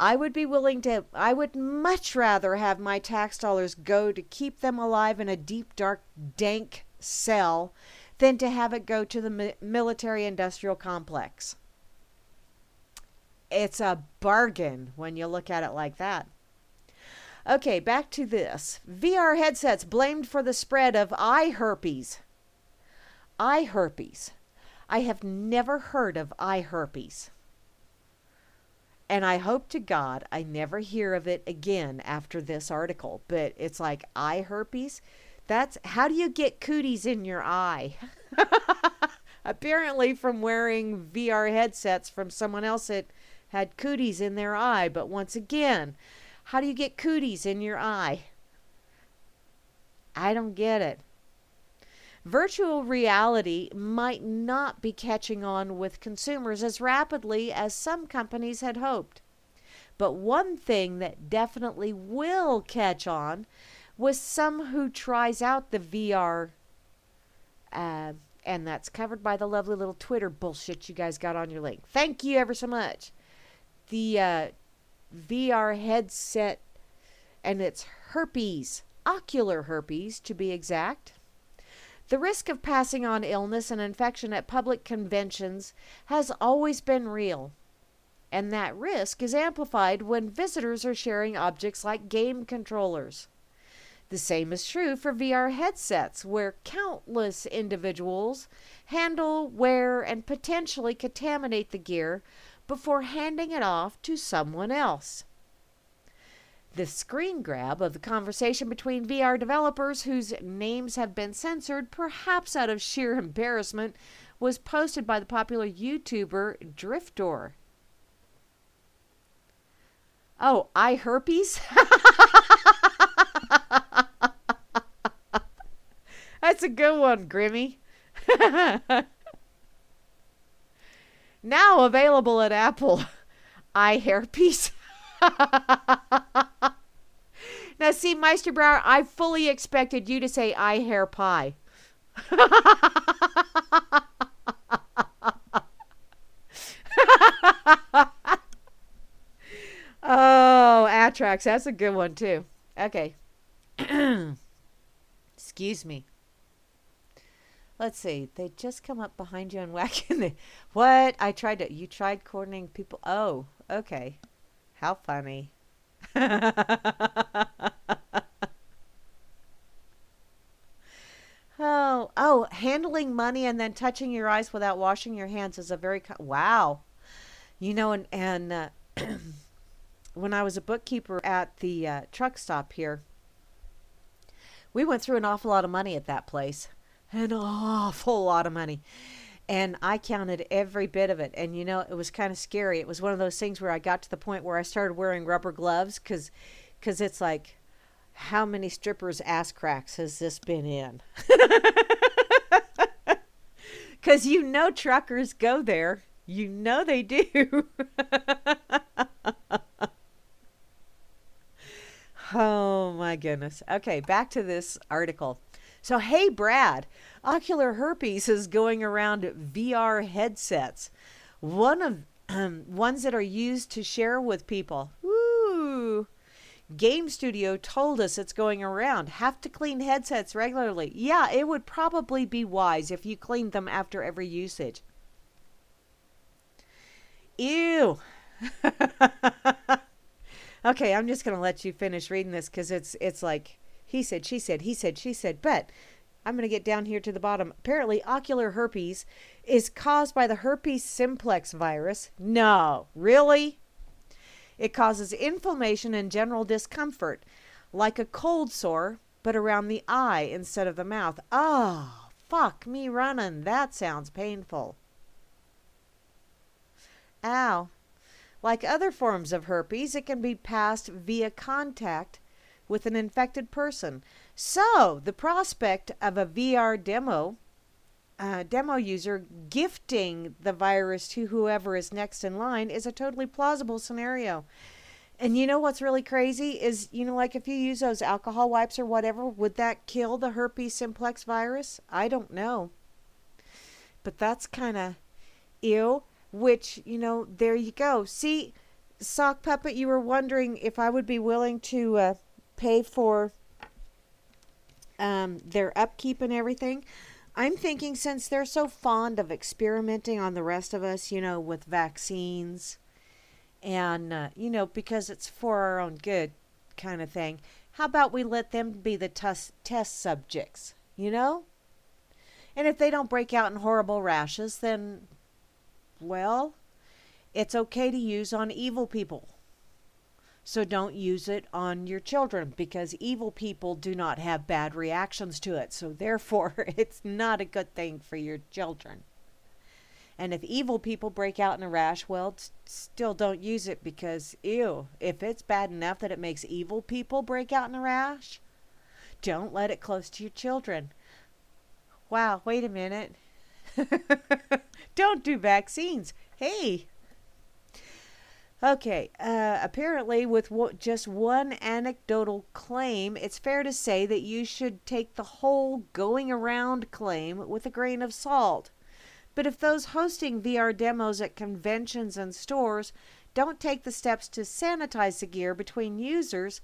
I would much rather have my tax dollars go to keep them alive in a deep, dark, dank cell than to have it go to the military-industrial complex. It's a bargain when you look at it like that. Okay, back to this. VR headsets blamed for the spread of eye herpes. Eye herpes. I have never heard of eye herpes. And I hope to God I never hear of it again after this article. But it's like eye herpes. How do you get cooties in your eye? Apparently from wearing VR headsets from someone else that had cooties in their eye. But once again, how do you get cooties in your eye? I don't get it. Virtual reality might not be catching on with consumers as rapidly as some companies had hoped. But one thing that definitely will catch on was some who tries out the VR, and that's covered by the lovely little Twitter bullshit you guys got on your link. Thank you ever so much. The VR headset, and it's herpes, ocular herpes to be exact. The risk of passing on illness and infection at public conventions has always been real, and that risk is amplified when visitors are sharing objects like game controllers. The same is true for VR headsets, where countless individuals handle, wear, and potentially contaminate the gear before handing it off to someone else. The screen grab of the conversation between VR developers whose names have been censored, perhaps out of sheer embarrassment, was posted by the popular YouTuber Driftor. Oh, eye herpes? That's a good one, Grimmy. Now available at Apple. Eye hairpiece. Now, see, Meisterbrower, I fully expected you to say eye hair pie. Oh, Atrax, that's a good one, too. Okay. Excuse me. Let's see. They just come up behind you and whack in the... What? You tried coordinating people. Oh, okay. How funny. Oh, handling money and then touching your eyes without washing your hands is a very... Wow. And when I was a bookkeeper at the truck stop here, we went through an awful lot of money at that place. An awful lot of money. And I counted every bit of it. And, it was kind of scary. It was one of those things where I got to the point where I started wearing rubber gloves because it's like, how many strippers' ass cracks has this been in? Because truckers go there. They do. Oh, my goodness. Okay, back to this article. So, hey, Brad, ocular herpes is going around VR headsets. One of ones that are used to share with people. Woo! Game Studio told us it's going around. Have to clean headsets regularly. Yeah, it would probably be wise if you cleaned them after every usage. Ew. Okay, I'm just going to let you finish reading this because it's like he said, she said, he said, she said, but I'm going to get down here to the bottom. Apparently, ocular herpes is caused by the herpes simplex virus. No, really? It causes inflammation and general discomfort, like a cold sore, but around the eye instead of the mouth. Oh, fuck me running. That sounds painful. Ow. Like other forms of herpes, it can be passed via contact with an infected person. So, the prospect of a VR demo user gifting the virus to whoever is next in line is a totally plausible scenario. And you know what's really crazy is, like if you use those alcohol wipes or whatever, would that kill the herpes simplex virus? I don't know. But that's kind of ew, which, there you go. See, Sock Puppet, you were wondering if I would be willing to pay for their upkeep and everything. I'm thinking since they're so fond of experimenting on the rest of us, with vaccines and, because it's for our own good kind of thing, how about we let them be the test subjects, And if they don't break out in horrible rashes, then, well, it's okay to use on evil people. So don't use it on your children because evil people do not have bad reactions to it. So therefore, it's not a good thing for your children. And if evil people break out in a rash, well, still don't use it because, ew, if it's bad enough that it makes evil people break out in a rash, don't let it close to your children. Wow, wait a minute. Don't do vaccines. Hey. Okay, apparently with just one anecdotal claim, it's fair to say that you should take the whole going around claim with a grain of salt. But if those hosting VR demos at conventions and stores don't take the steps to sanitize the gear between users,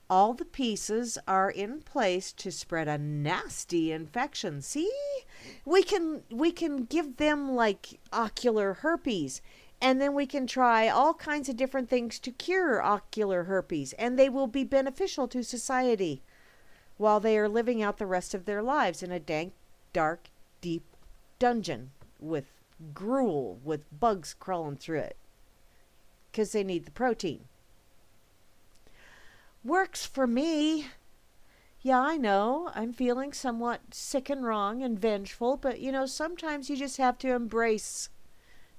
all the pieces are in place to spread a nasty infection. See? We can give them like ocular herpes. And then we can try all kinds of different things to cure ocular herpes, and they will be beneficial to society while they are living out the rest of their lives in a dank, dark, deep dungeon with gruel with bugs crawling through it because they need the protein. Works for me. Yeah, I know. I'm feeling somewhat sick and wrong and vengeful, but sometimes you just have to embrace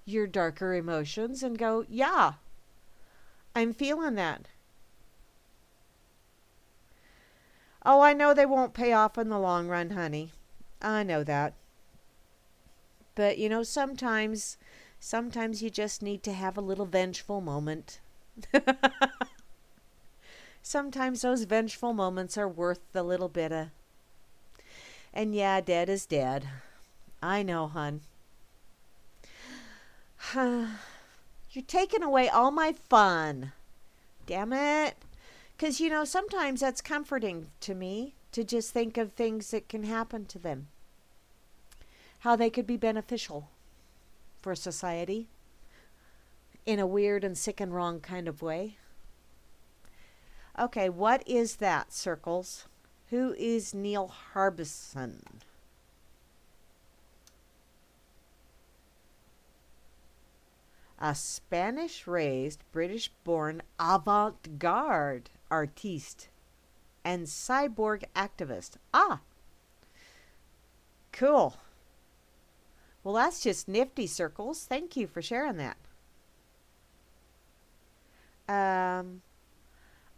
your darker emotions and go, yeah, I'm feeling that. Oh, I know they won't pay off in the long run, honey. I know that. But, sometimes you just need to have a little vengeful moment. Sometimes those vengeful moments are worth the little bit of. And yeah, dead is dead. I know, hun. You're taking away all my fun. Damn it. Because, sometimes that's comforting to me to just think of things that can happen to them. How they could be beneficial for society in a weird and sick and wrong kind of way. Okay, what is that, Circles? Who is Neil Harbison? A Spanish-raised, British-born avant-garde artiste and cyborg activist. Ah, cool. Well, that's just nifty, Circles. Thank you for sharing that.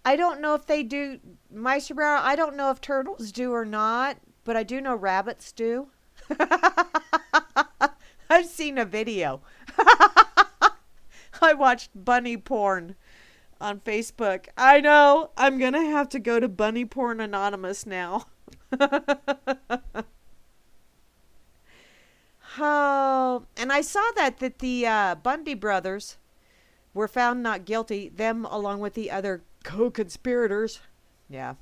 I don't know if they do, Meisterbrow, I don't know if turtles do or not, but I do know rabbits do. I've seen a video. I watched bunny porn on Facebook. I know. I'm going to have to go to Bunny Porn Anonymous now. Oh, and I saw that the Bundy brothers were found not guilty, them along with the other co-conspirators. Yeah.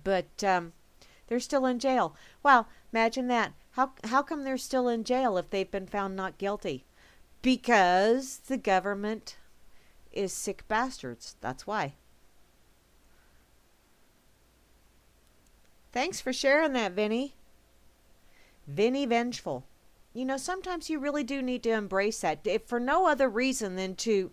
But they're still in jail. Wow, imagine that. How come they're still in jail if they've been found not guilty? Because the government is sick bastards. That's why. Thanks for sharing that, Vinny. Vinny Vengeful. You know, sometimes you really do need to embrace that, if for no other reason than to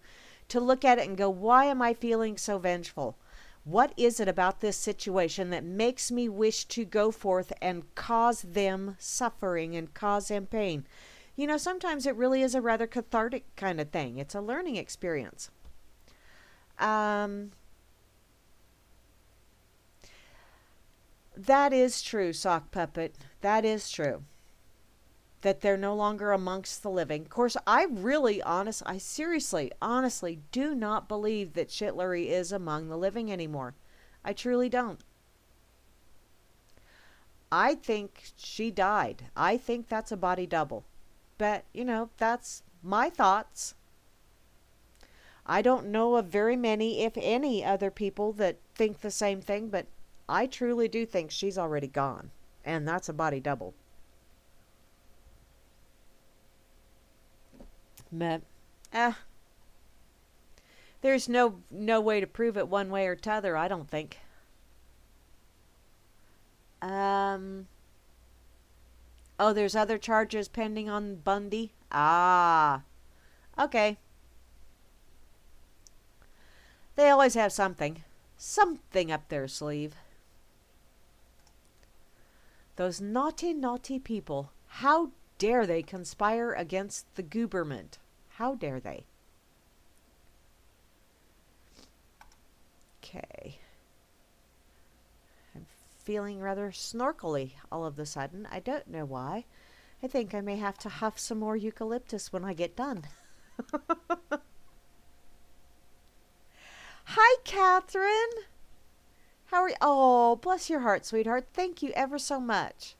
look at it and go, why am I feeling so vengeful? What is it about this situation that makes me wish to go forth and cause them suffering and cause them pain? You know, sometimes it really is a rather cathartic kind of thing. It's a learning experience. That is true, Sock Puppet. That is true. That they're no longer amongst the living. Of course, I seriously, honestly do not believe that Shitlery is among the living anymore. I truly don't. I think she died. I think that's a body double. But, you know, that's my thoughts. I don't know of very many, if any, other people that think the same thing, but I truly do think she's already gone. And that's a body double. But, there's no way to prove it one way or t'other, I don't think. Oh, there's other charges pending on Bundy? Ah, okay. They always have something up their sleeve. Those naughty, naughty people. How dare they conspire against the gooberment? How dare they? Okay. I'm feeling rather snorkely all of a sudden. I don't know why. I think I may have to huff some more eucalyptus when I get done. Hi, Catherine. How are you? Oh, bless your heart, sweetheart. Thank you ever so much.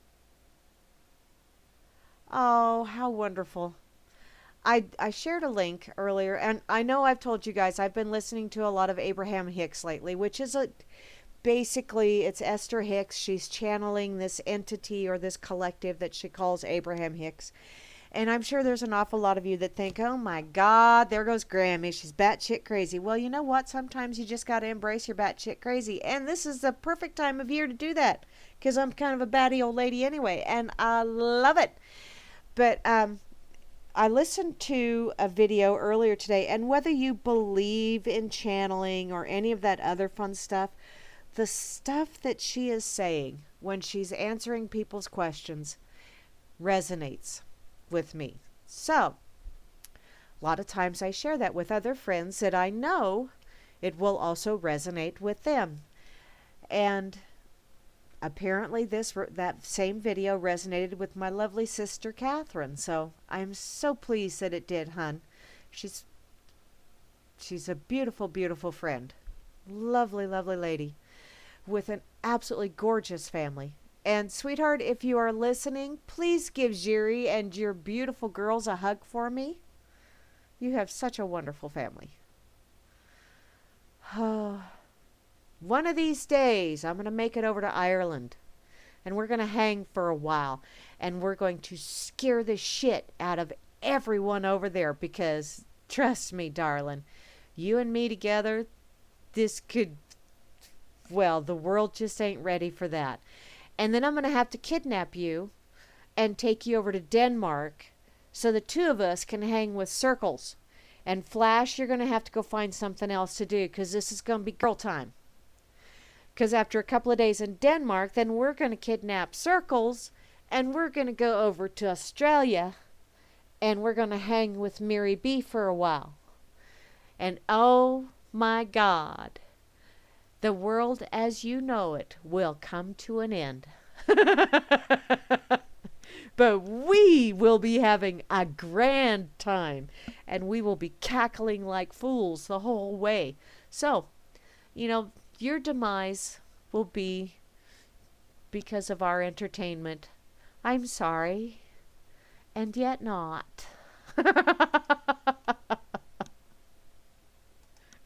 Oh, how wonderful. I shared a link earlier, and I know I've told you guys I've been listening to a lot of Abraham Hicks lately, which is basically it's Esther Hicks. She's channeling this entity or this collective that she calls Abraham Hicks. And I'm sure there's an awful lot of you that think, oh my God, there goes Grammy. She's batshit crazy. Well, you know what? Sometimes you just got to embrace your batshit crazy. And this is the perfect time of year to do that, because I'm kind of a batty old lady anyway, and I love it. But I listened to a video earlier today, and whether you believe in channeling or any of that other fun stuff, the stuff that she is saying when she's answering people's questions resonates with me. So, a lot of times I share that with other friends that I know it will also resonate with them. And apparently that same video resonated with my lovely sister Catherine. So I'm so pleased that it did, hun. She's a beautiful, beautiful friend. Lovely, lovely lady with an absolutely gorgeous family. And sweetheart, if you are listening, please give Jiri and your beautiful girls a hug for me. You have such a wonderful family. Oh. One of these days, I'm going to make it over to Ireland. And we're going to hang for a while. And we're going to scare the shit out of everyone over there. Because, trust me, darling, you and me together, this could... Well, the world just ain't ready for that. And then I'm going to have to kidnap you and take you over to Denmark so the two of us can hang with Circles. And Flash, you're going to have to go find something else to do, because this is going to be girl time. Because after a couple of days in Denmark, then we're going to kidnap Circles, and we're going to go over to Australia, and we're going to hang with Mary B for a while. And oh my God, the world as you know it will come to an end. But we will be having a grand time, and we will be cackling like fools the whole way. So, you know, your demise will be because of our entertainment. I'm sorry, and yet not.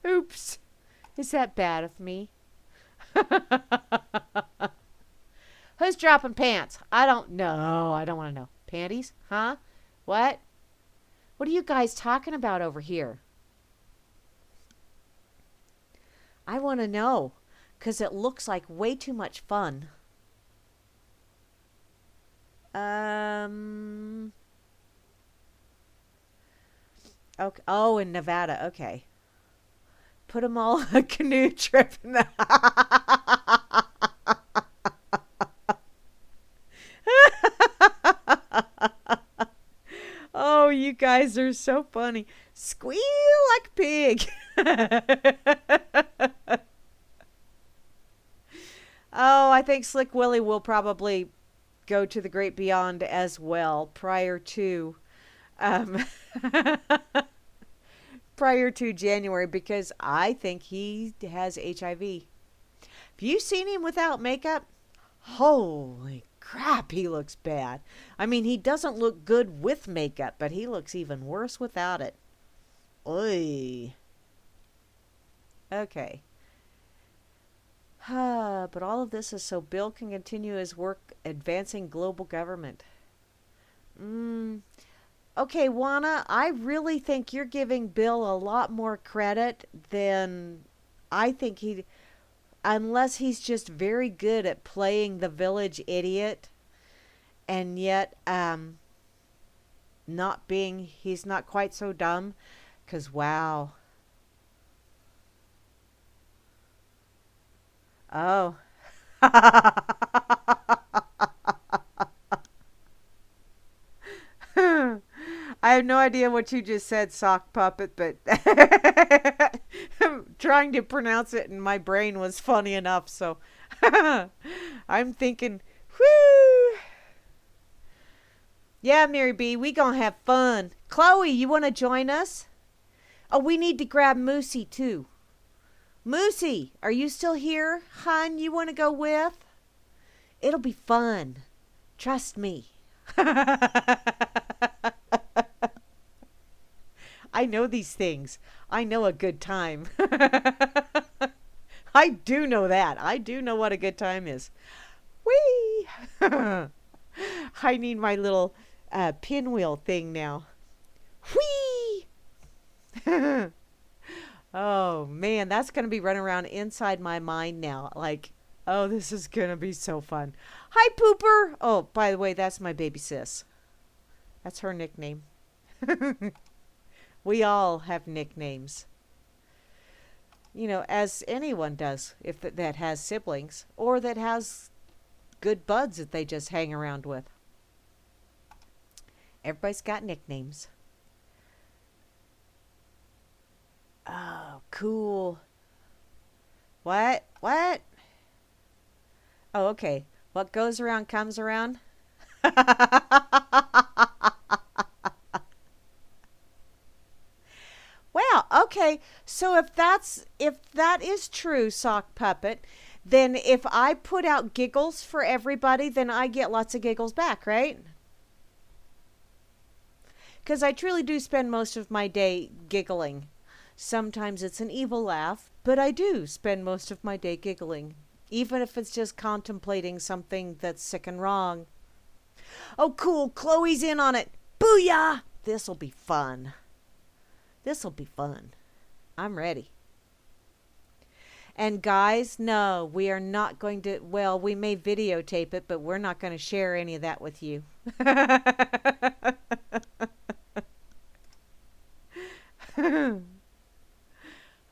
Oops. Is that bad of me? Who's dropping pants? I don't know. I don't want to know. Panties? Huh? What? What are you guys talking about over here? I want to know because it looks like way too much fun. Okay. Oh, in Nevada. Okay. Put them all on a canoe trip. Oh, you guys are so funny. Squeal like a pig. Oh, I think Slick Willie will probably go to the great beyond as well prior to um prior to January because I think he has HIV. Have you seen him without makeup? Holy crap, he looks bad. I mean, he doesn't look good with makeup, but he looks even worse without it. Oy. Okay. But all of this is so Bill can continue his work advancing global government. Okay, Juana, I really think you're giving Bill a lot more credit than I think he, unless he's just very good at playing the village idiot and yet not being, he's not quite so dumb. Because, wow. Oh. I have no idea what you just said, sock puppet, but trying to pronounce it in my brain was funny enough, so I'm thinking, whoo. Yeah, Mary B, we gonna have fun. Chloe, you want to join us? Oh, we need to grab Moosey, too. Moosey, are you still here? Hun, you want to go with? It'll be fun. Trust me. I know these things. I know a good time. I do know that. I do know what a good time is. Whee! I need my little pinwheel thing now. Whee! Oh, man, that's going to be running around inside my mind now. Like, oh, this is going to be so fun. Hi, Pooper. Oh, by the way, that's my baby sis. That's her nickname. We all have nicknames. You know, as anyone does, if that has siblings or that has good buds that they just hang around with. Everybody's got nicknames. Oh, cool. What? What? Oh, okay. What goes around comes around. Wow, okay. So if that is true, sock puppet, then if I put out giggles for everybody, then I get lots of giggles back, right? Because I truly do spend most of my day giggling. Sometimes it's an evil laugh, but I do spend most of my day giggling, even if it's just contemplating something that's sick and wrong. Oh, cool. Chloe's in on it. Booyah! This'll be fun. This'll be fun. I'm ready. And guys, no, we are not going to, well, we may videotape it, but we're not going to share any of that with you.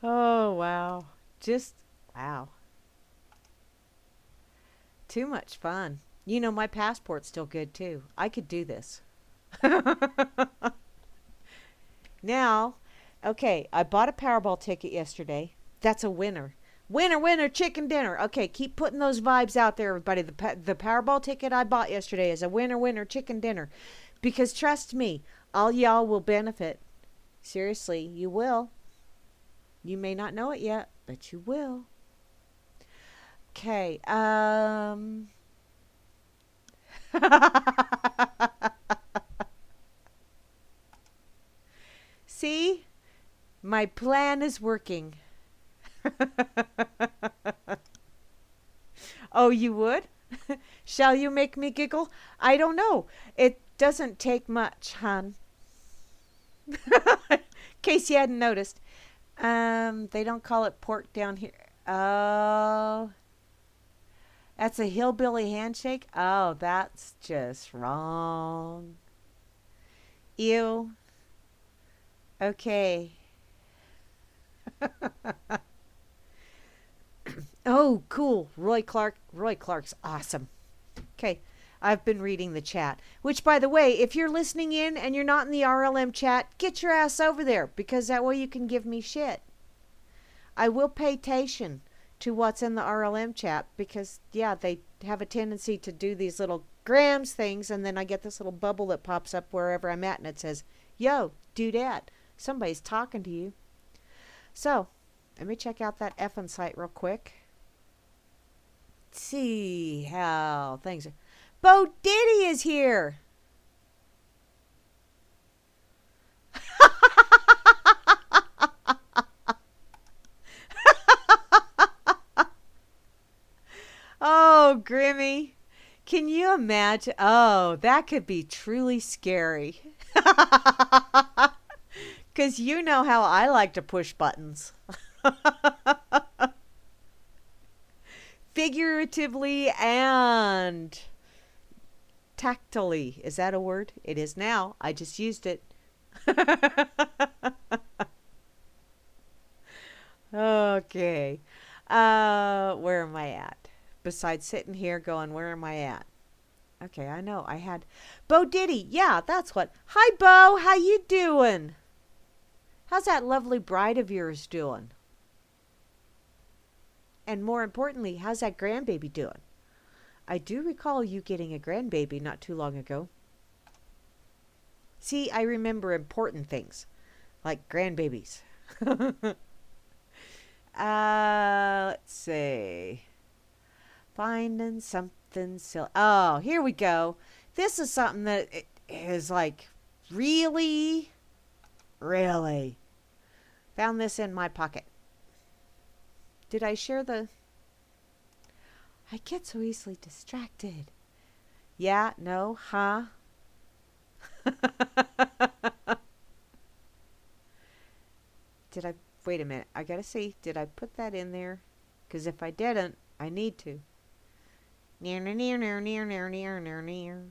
Oh, wow. Just, wow. Too much fun. You know, my passport's still good, too. I could do this. Now, okay, I bought a Powerball ticket yesterday. That's a winner. Winner, winner, chicken dinner. Okay, keep putting those vibes out there, everybody. The Powerball ticket I bought yesterday is a winner, winner, chicken dinner. Because trust me, all y'all will benefit. Seriously, you will. You may not know it yet, but you will. Okay, See? My plan is working. Oh, you would? Shall you make me giggle? I don't know. It doesn't take much, hon. In case you hadn't noticed. They don't call it pork down here. Oh, that's a hillbilly handshake? Oh, that's just wrong. Ew. Okay. Oh, cool. Roy Clark. Roy Clark's awesome. Okay. I've been reading the chat. Which, by the way, if you're listening in and you're not in the RLM chat, get your ass over there because that way you can give me shit. I will pay attention to what's in the RLM chat because, yeah, they have a tendency to do these little grams things, and then I get this little bubble that pops up wherever I'm at, and it says, yo, do that. Somebody's talking to you. So, let me check out that effing site real quick. See how things are. Bo Diddy is here. Oh, Grimmy. Can you imagine? Oh, that could be truly scary. Because you know how I like to push buttons. Figuratively and tactily. Is that a word? It is now. I just used it. Okay. Where am I at? Besides sitting here going, where am I at? Okay, I know. I had Bo Diddy. Yeah, that's what. Hi, Bo. How you doing? How's that lovely bride of yours doing? And more importantly, how's that grandbaby doing? I do recall you getting a grandbaby not too long ago. See, I remember important things, like grandbabies. Let's see. Finding something silly. Oh, here we go. This is something that is like, really? Really? Found this in my pocket. Did I share the... I get so easily distracted. Yeah, no, huh? Did I... Wait a minute. I gotta see. Did I put that in there? Because if I didn't, I need to. Near, near, near, near, near, near, near, near, near.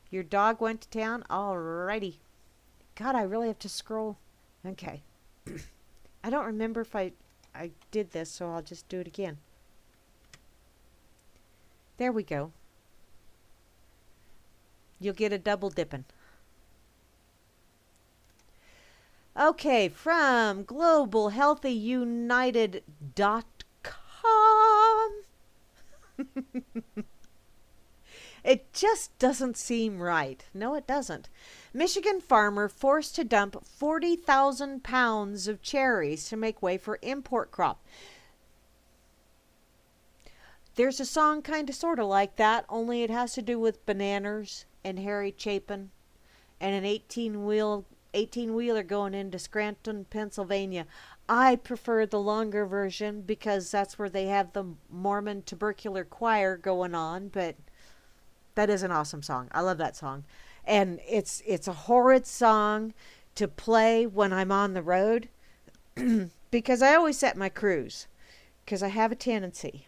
Your dog went to town? Alrighty. God, I really have to scroll. Okay. I don't remember if I did this, so I'll just do it again. There we go. You'll get a double dipping. Okay, from globalhealthyunited.com. It just doesn't seem right. No, it doesn't. Michigan farmer forced to dump 40,000 pounds of cherries to make way for import crop. There's a song kind of sort of like that, only it has to do with bananas and Harry Chapin and an 18-wheeler going into Scranton, Pennsylvania. I prefer the longer version because that's where they have the Mormon tubercular choir going on, but that is an awesome song. I love that song. And it's a horrid song to play when I'm on the road because I always set my cruise because I have a tendency.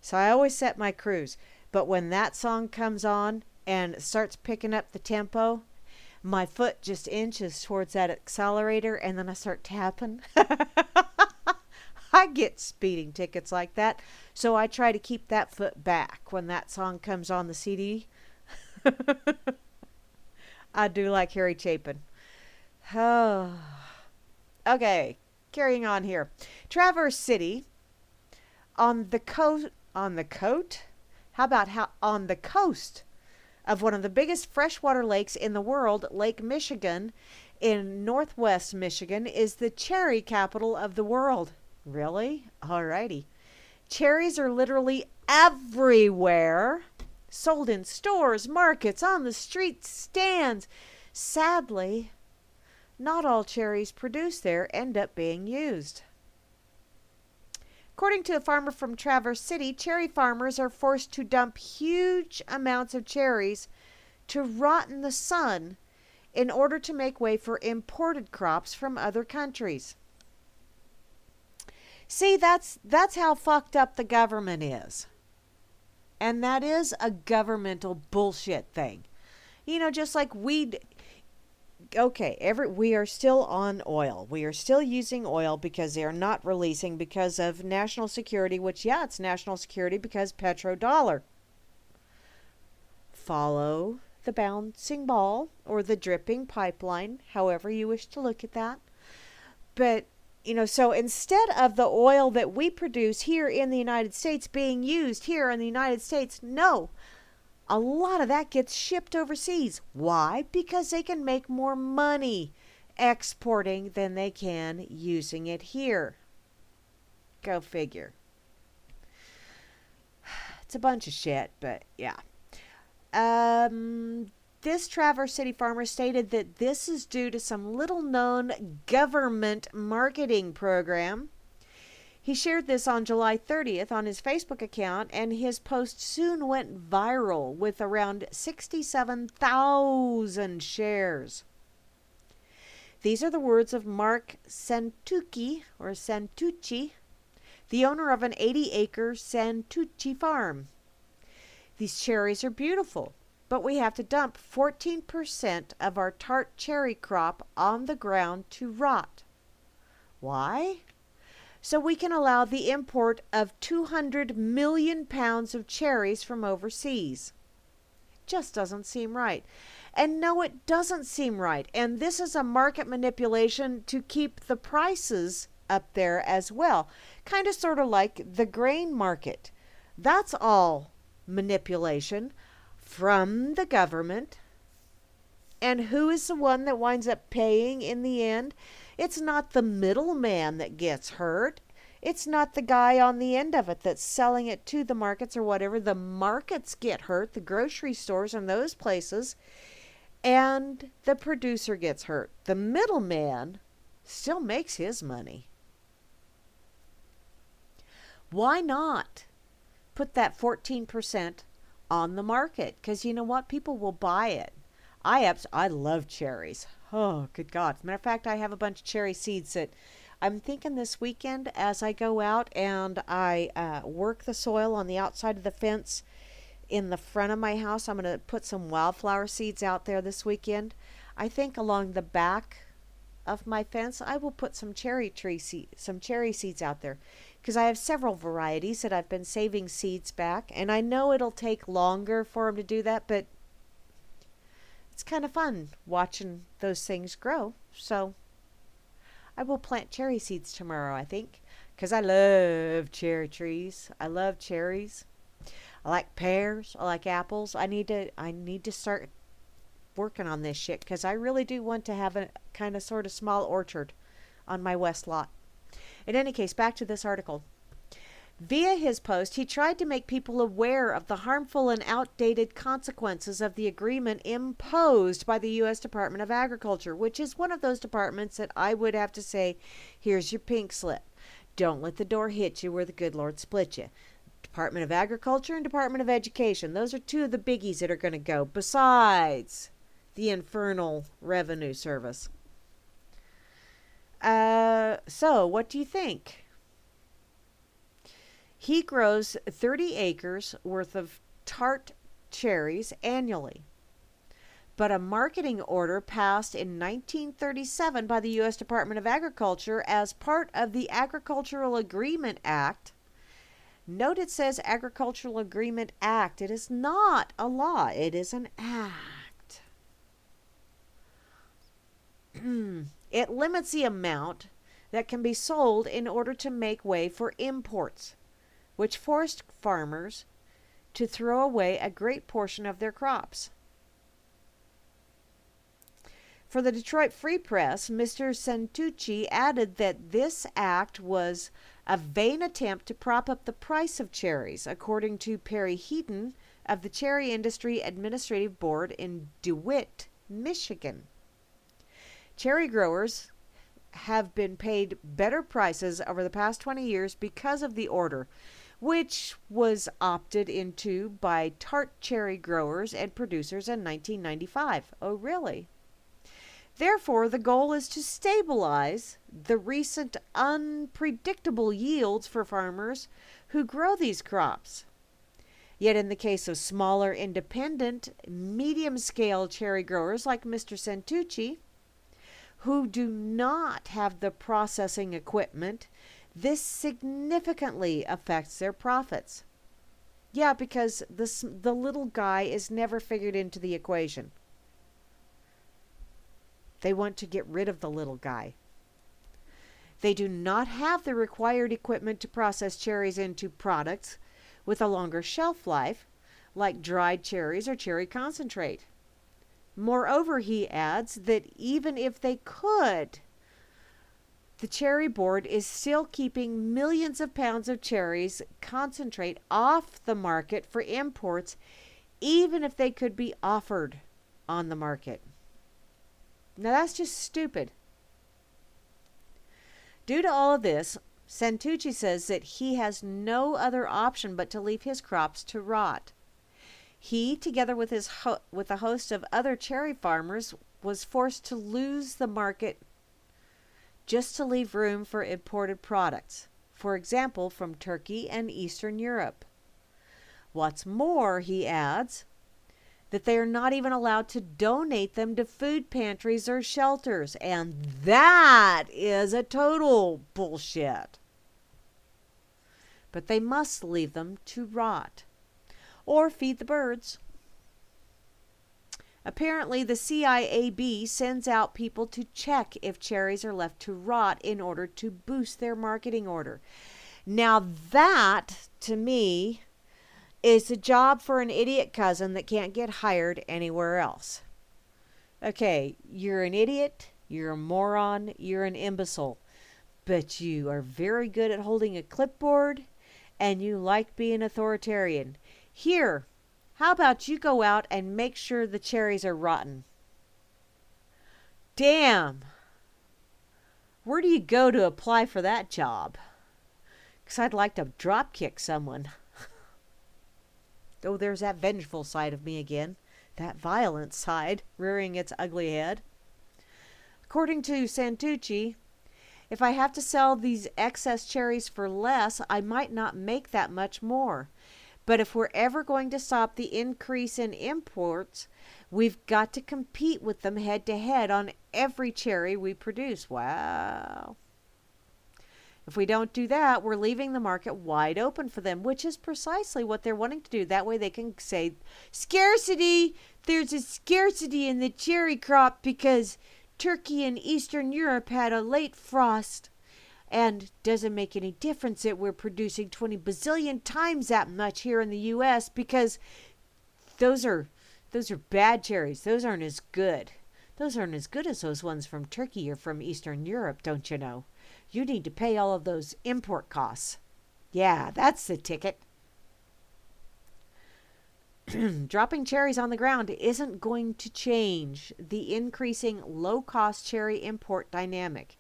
So I always set my cruise. But when that song comes on and starts picking up the tempo, my foot just inches towards that accelerator and then I start tapping. I get speeding tickets like that. So I try to keep that foot back when that song comes on the CD. I do like Harry Chapin. Oh. Okay, carrying on here. Traverse City on the coast. On the coast? How about on the coast of one of the biggest freshwater lakes in the world, Lake Michigan, in northwest Michigan, is the cherry capital of the world. Really? Alrighty. Cherries are literally everywhere. Sold in stores, markets, on the street stands. Sadly, not all cherries produced there end up being used. According to a farmer from Traverse City, cherry farmers are forced to dump huge amounts of cherries to rot in the sun in order to make way for imported crops from other countries. See, that's how fucked up the government is. And that is a governmental bullshit thing. You know, just like we are still on oil. We are still using oil because they are not releasing because of national security, which, yeah, it's national security because petrodollar. Follow the bouncing ball or the dripping pipeline, however you wish to look at that. But, you know, so instead of the oil that we produce here in the United States being used here in the United States, no, a lot of that gets shipped overseas. Why? Because they can make more money exporting than they can using it here. Go figure. It's a bunch of shit, but yeah. This Traverse City farmer stated that this is due to some little-known government marketing program. He shared this on July 30th on his Facebook account, and his post soon went viral with around 67,000 shares. These are the words of Mark Santucci, the owner of an 80-acre Santucci farm. These cherries are beautiful, but we have to dump 14% of our tart cherry crop on the ground to rot. Why? So we can allow the import of 200 million pounds of cherries from overseas. It just doesn't seem right. And no, it doesn't seem right. And this is a market manipulation to keep the prices up there as well. Kind of sort of like the grain market. That's all manipulation from the government. And who is the one that winds up paying in the end? It's not the middleman that gets hurt. It's not the guy on the end of it that's selling it to the markets or whatever. The markets get hurt, the grocery stores and those places, and the producer gets hurt. The middleman still makes his money. Why not put that 14% on the market? Because you know what? People will buy it. I love cherries. Oh, good God. As a matter of fact, I have a bunch of cherry seeds that I'm thinking this weekend as I go out and I work the soil on the outside of the fence in the front of my house. I'm going to put some wildflower seeds out there this weekend. I think along the back of my fence, I will put some cherry seeds out there because I have several varieties that I've been saving seeds back. And I know it'll take longer for them to do that, but it's kind of fun watching those things grow. So I will plant cherry seeds tomorrow, I think, because I love cherry trees. I love cherries. I like pears. I like apples. I need to start working on this shit because I really do want to have a kind of sort of small orchard on my west lot. In any case, back to this article. Via his post, he tried to make people aware of the harmful and outdated consequences of the agreement imposed by the U.S. Department of Agriculture, which is one of those departments that I would have to say, here's your pink slip. Don't let the door hit you where the good Lord split you. Department of Agriculture and Department of Education. Those are two of the biggies that are going to go, besides the infernal Revenue Service. So, what do you think? He grows 30 acres worth of tart cherries annually. But a marketing order passed in 1937 by the U.S. Department of Agriculture as part of the Agricultural Agreement Act. Note it says Agricultural Agreement Act. It is not a law. It is an act. It limits the amount that can be sold in order to make way for imports, which forced farmers to throw away a great portion of their crops. For the Detroit Free Press, Mr. Santucci added that this act was a vain attempt to prop up the price of cherries, according to Perry Heaton of the Cherry Industry Administrative Board in DeWitt, Michigan. Cherry growers have been paid better prices over the past 20 years because of the order, which was opted into by tart cherry growers and producers in 1995. Oh, really? Therefore, the goal is to stabilize the recent unpredictable yields for farmers who grow these crops. Yet in the case of smaller, independent, medium-scale cherry growers like Mr. Santucci, who do not have the processing equipment, this significantly affects their profits. Yeah, because the little guy is never figured into the equation. They want to get rid of the little guy. They do not have the required equipment to process cherries into products with a longer shelf life, like dried cherries or cherry concentrate. Moreover, he adds that even if they could, the cherry board is still keeping millions of pounds of cherries concentrate off the market for imports, even if they could be offered on the market. Now that's just stupid. Due to all of this, Santucci says that he has no other option but to leave his crops to rot. He, together with with a host of other cherry farmers, was forced to lose the market just to leave room for imported products, for example, from Turkey and Eastern Europe. What's more, he adds, that they are not even allowed to donate them to food pantries or shelters, and that is a total bullshit. But they must leave them to rot or feed the birds. Apparently, the CIAB sends out people to check if cherries are left to rot in order to boost their marketing order. Now that, to me, is a job for an idiot cousin that can't get hired anywhere else. Okay, you're an idiot, you're a moron, you're an imbecile, but you are very good at holding a clipboard and you like being authoritarian. Here, how about you go out and make sure the cherries are rotten? Damn! Where do you go to apply for that job? Because I'd like to drop kick someone. Oh, there's that vengeful side of me again. That violent side rearing its ugly head. According to Santucci, if I have to sell these excess cherries for less, I might not make that much more. But if we're ever going to stop the increase in imports, we've got to compete with them head to head on every cherry we produce. Wow. If we don't do that, we're leaving the market wide open for them, which is precisely what they're wanting to do. That way they can say, scarcity, there's a scarcity in the cherry crop because Turkey and Eastern Europe had a late frost. And doesn't make any difference that we're producing 20 bazillion times that much here in the U.S. because those are bad cherries. Those aren't as good. Those aren't as good as those ones from Turkey or from Eastern Europe, don't you know? You need to pay all of those import costs. Yeah, that's the ticket. Dropping cherries on the ground isn't going to change the increasing low-cost cherry import dynamic,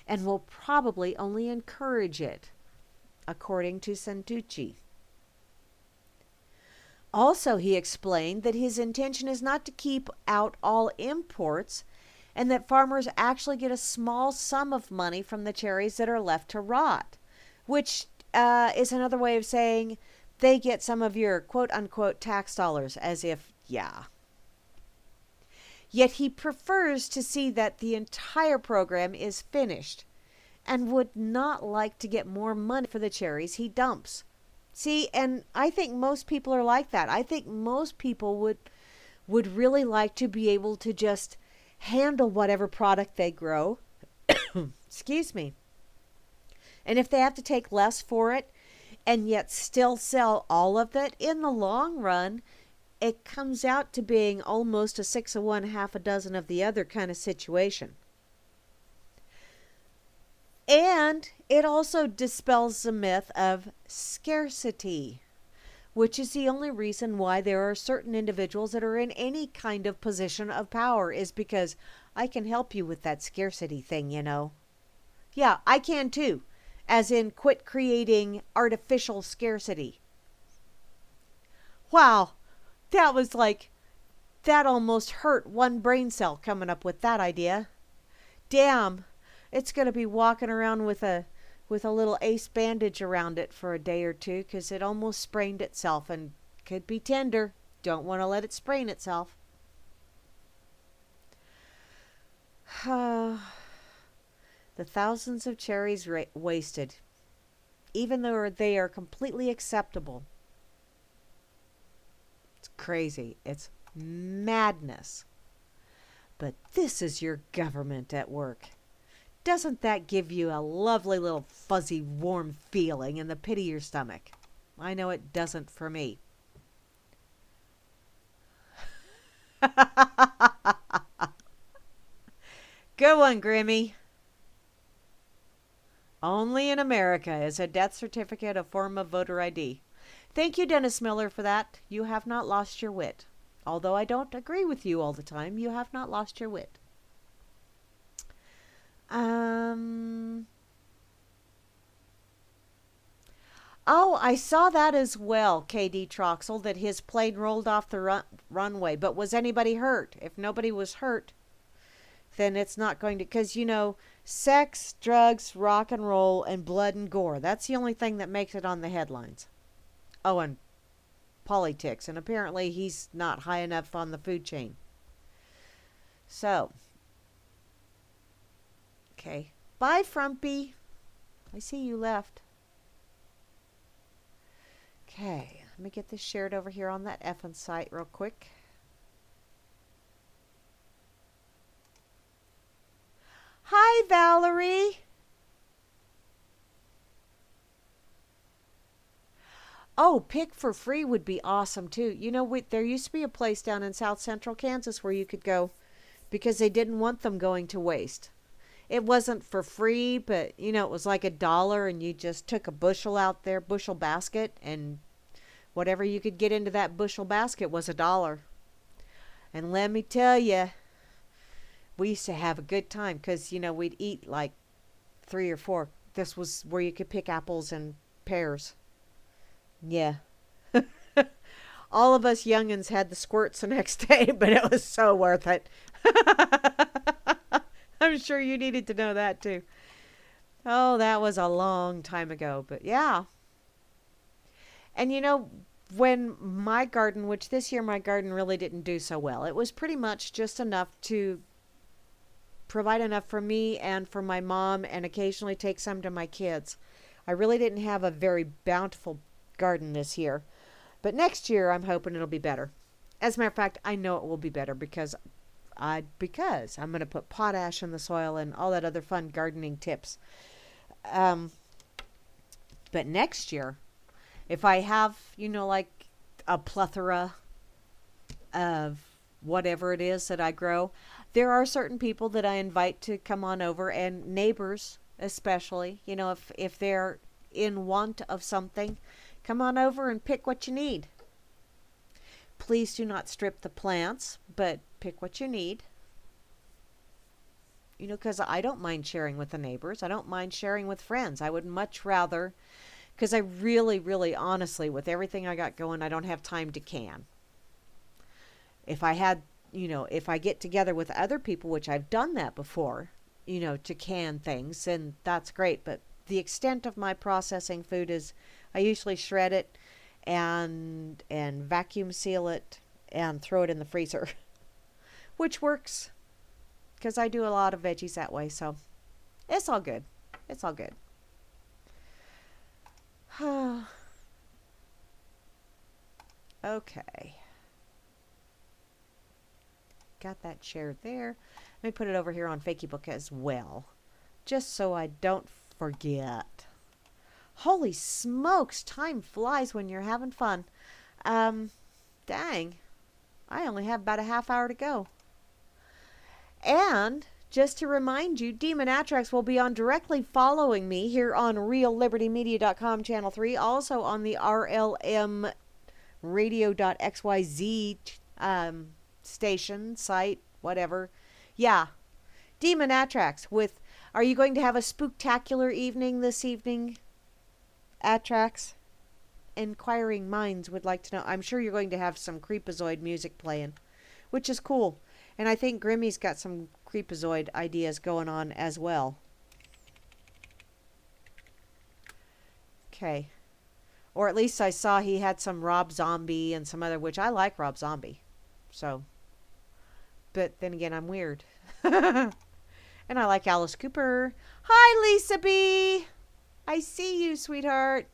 and will probably only encourage it, according to Santucci. Also, he explained that his intention is not to keep out all imports, and that farmers actually get a small sum of money from the cherries that are left to rot, which is another way of saying they get some of your quote-unquote tax dollars, as if, yeah. Yet he prefers to see that the entire program is finished and would not like to get more money for the cherries he dumps. See, and I think most people are like that. I think most people would really like to be able to just handle whatever product they grow. Excuse me. And if they have to take less for it and yet still sell all of it, in the long run, it comes out to being almost a 6 of one, half a dozen of the other kind of situation. And it also dispels the myth of scarcity, which is the only reason why there are certain individuals that are in any kind of position of power, is because I can help you with that scarcity thing, you know. Yeah, I can too. As in, quit creating artificial scarcity. Wow, that was like, that almost hurt one brain cell coming up with that idea. Damn, it's going to be walking around with a little ace bandage around it for a day or two because it almost sprained itself and could be tender. Don't want to let it sprain itself. The thousands of cherries wasted, even though they are completely acceptable. It's crazy. It's madness. But this is your government at work. Doesn't that give you a lovely little fuzzy warm feeling in the pit of your stomach? I know it doesn't for me. Good one, Grammy. Only in America is a death certificate a form of voter ID. Thank you, Dennis Miller, for that. You have not lost your wit. Although I don't agree with you all the time, you have not lost your wit. Oh, I saw that as well, KD Troxel, that his plane rolled off the runway. But was anybody hurt? If nobody was hurt, then it's not going to, because, you know, sex, drugs, rock and roll, and blood and gore. That's the only thing that makes it on the headlines. Oh, and politics. And apparently he's not high enough on the food chain. So, okay. Bye, Frumpy. I see you left. Okay, let me get this shared over here on that effing site real quick. Hi, Valerie. Oh, Pick for Free would be awesome too. You know, there used to be a place down in South Central Kansas where you could go because they didn't want them going to waste. It wasn't for free, but, you know, it was like $1 and you just took a bushel out there, bushel basket, and whatever you could get into that bushel basket was $1. And let me tell you, we used to have a good time because, you know, we'd eat like 3 or 4. This was where you could pick apples and pears. Yeah. All of us youngins had the squirts the next day, but it was so worth it. I'm sure you needed to know that too. Oh, that was a long time ago, but yeah. And you know, when my garden, which this year my garden really didn't do so well, it was pretty much just enough to provide enough for me and for my mom and occasionally take some to my kids. I really didn't have a very bountiful garden this year. But next year I'm hoping it'll be better. As a matter of fact, I know it will be better because I'm going to put potash in the soil and all that other fun gardening tips. But next year, if I have, you know, like a plethora of whatever it is that I grow, there are certain people that I invite to come on over, and neighbors especially, you know, if they're in want of something, come on over and pick what you need. Please do not strip the plants, but pick what you need. You know, because I don't mind sharing with the neighbors. I don't mind sharing with friends. I would much rather, because I really, really, honestly, with everything I got going, I don't have time to can. If I had, you know, if I get together with other people, which I've done that before, you know, to can things, then that's great. But the extent of my processing food is I usually shred it and vacuum seal it and throw it in the freezer, which works because I do a lot of veggies that way. So it's all good. It's all good. Okay. Got that shared there. Let me put it over here on Facebook as well, just so I don't forget. Holy smokes, time flies when you're having fun. Dang, I only have about a half hour to go. And just to remind you, Demon Atrax will be on directly following me here on reallibertymedia.com channel 3, also on the RLM radio.xyz station, site, whatever. Yeah, Demon Atrax with, are you going to have a spooktacular evening this evening, Atrax? Inquiring minds would like to know. I'm sure you're going to have some Creepazoid music playing, which is cool. And I think Grimmy's got some Creepazoid ideas going on as well. Okay. Or at least I saw he had some Rob Zombie and some other, which I like Rob Zombie. So, but then again, I'm weird. And I like Alice Cooper. Hi, Lisa B. I see you, sweetheart.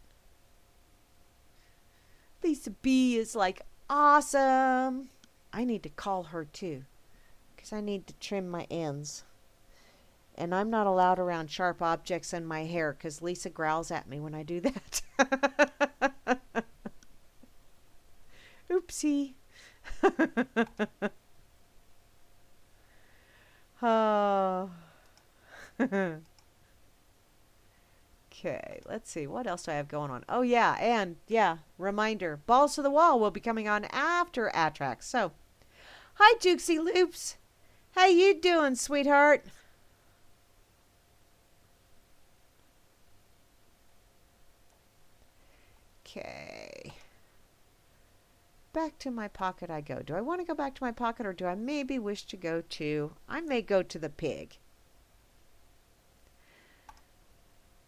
Lisa B is like awesome. I need to call her too, because I need to trim my ends. And I'm not allowed around sharp objects in my hair because Lisa growls at me when I do that. Oopsie. Oh. Okay, let's see. What else do I have going on? Oh, yeah, and, yeah, reminder. Balls to the Wall will be coming on after Atrax. So, hi, Jukesy Loops. How you doing, sweetheart? Okay. Back to my pocket I go. Do I want to go back to my pocket, or do I maybe wish to go to... I may go to the pig.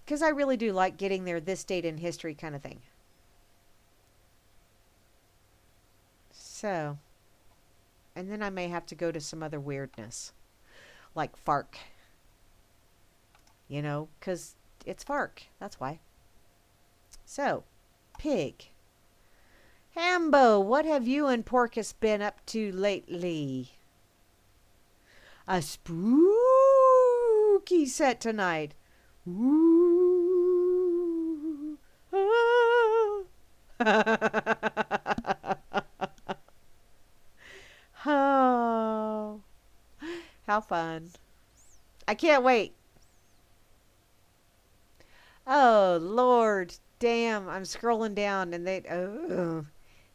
Because I really do like getting there, this date in history kind of thing. So, and then I may have to go to some other weirdness. Like FARC. You know, because it's FARC. That's why. So, pig. Hambo, what have you and Porcus been up to lately? A spooky set tonight. Ooh. Ah. Oh, how fun. I can't wait. Oh, Lord. Damn, I'm scrolling down and they... Oh.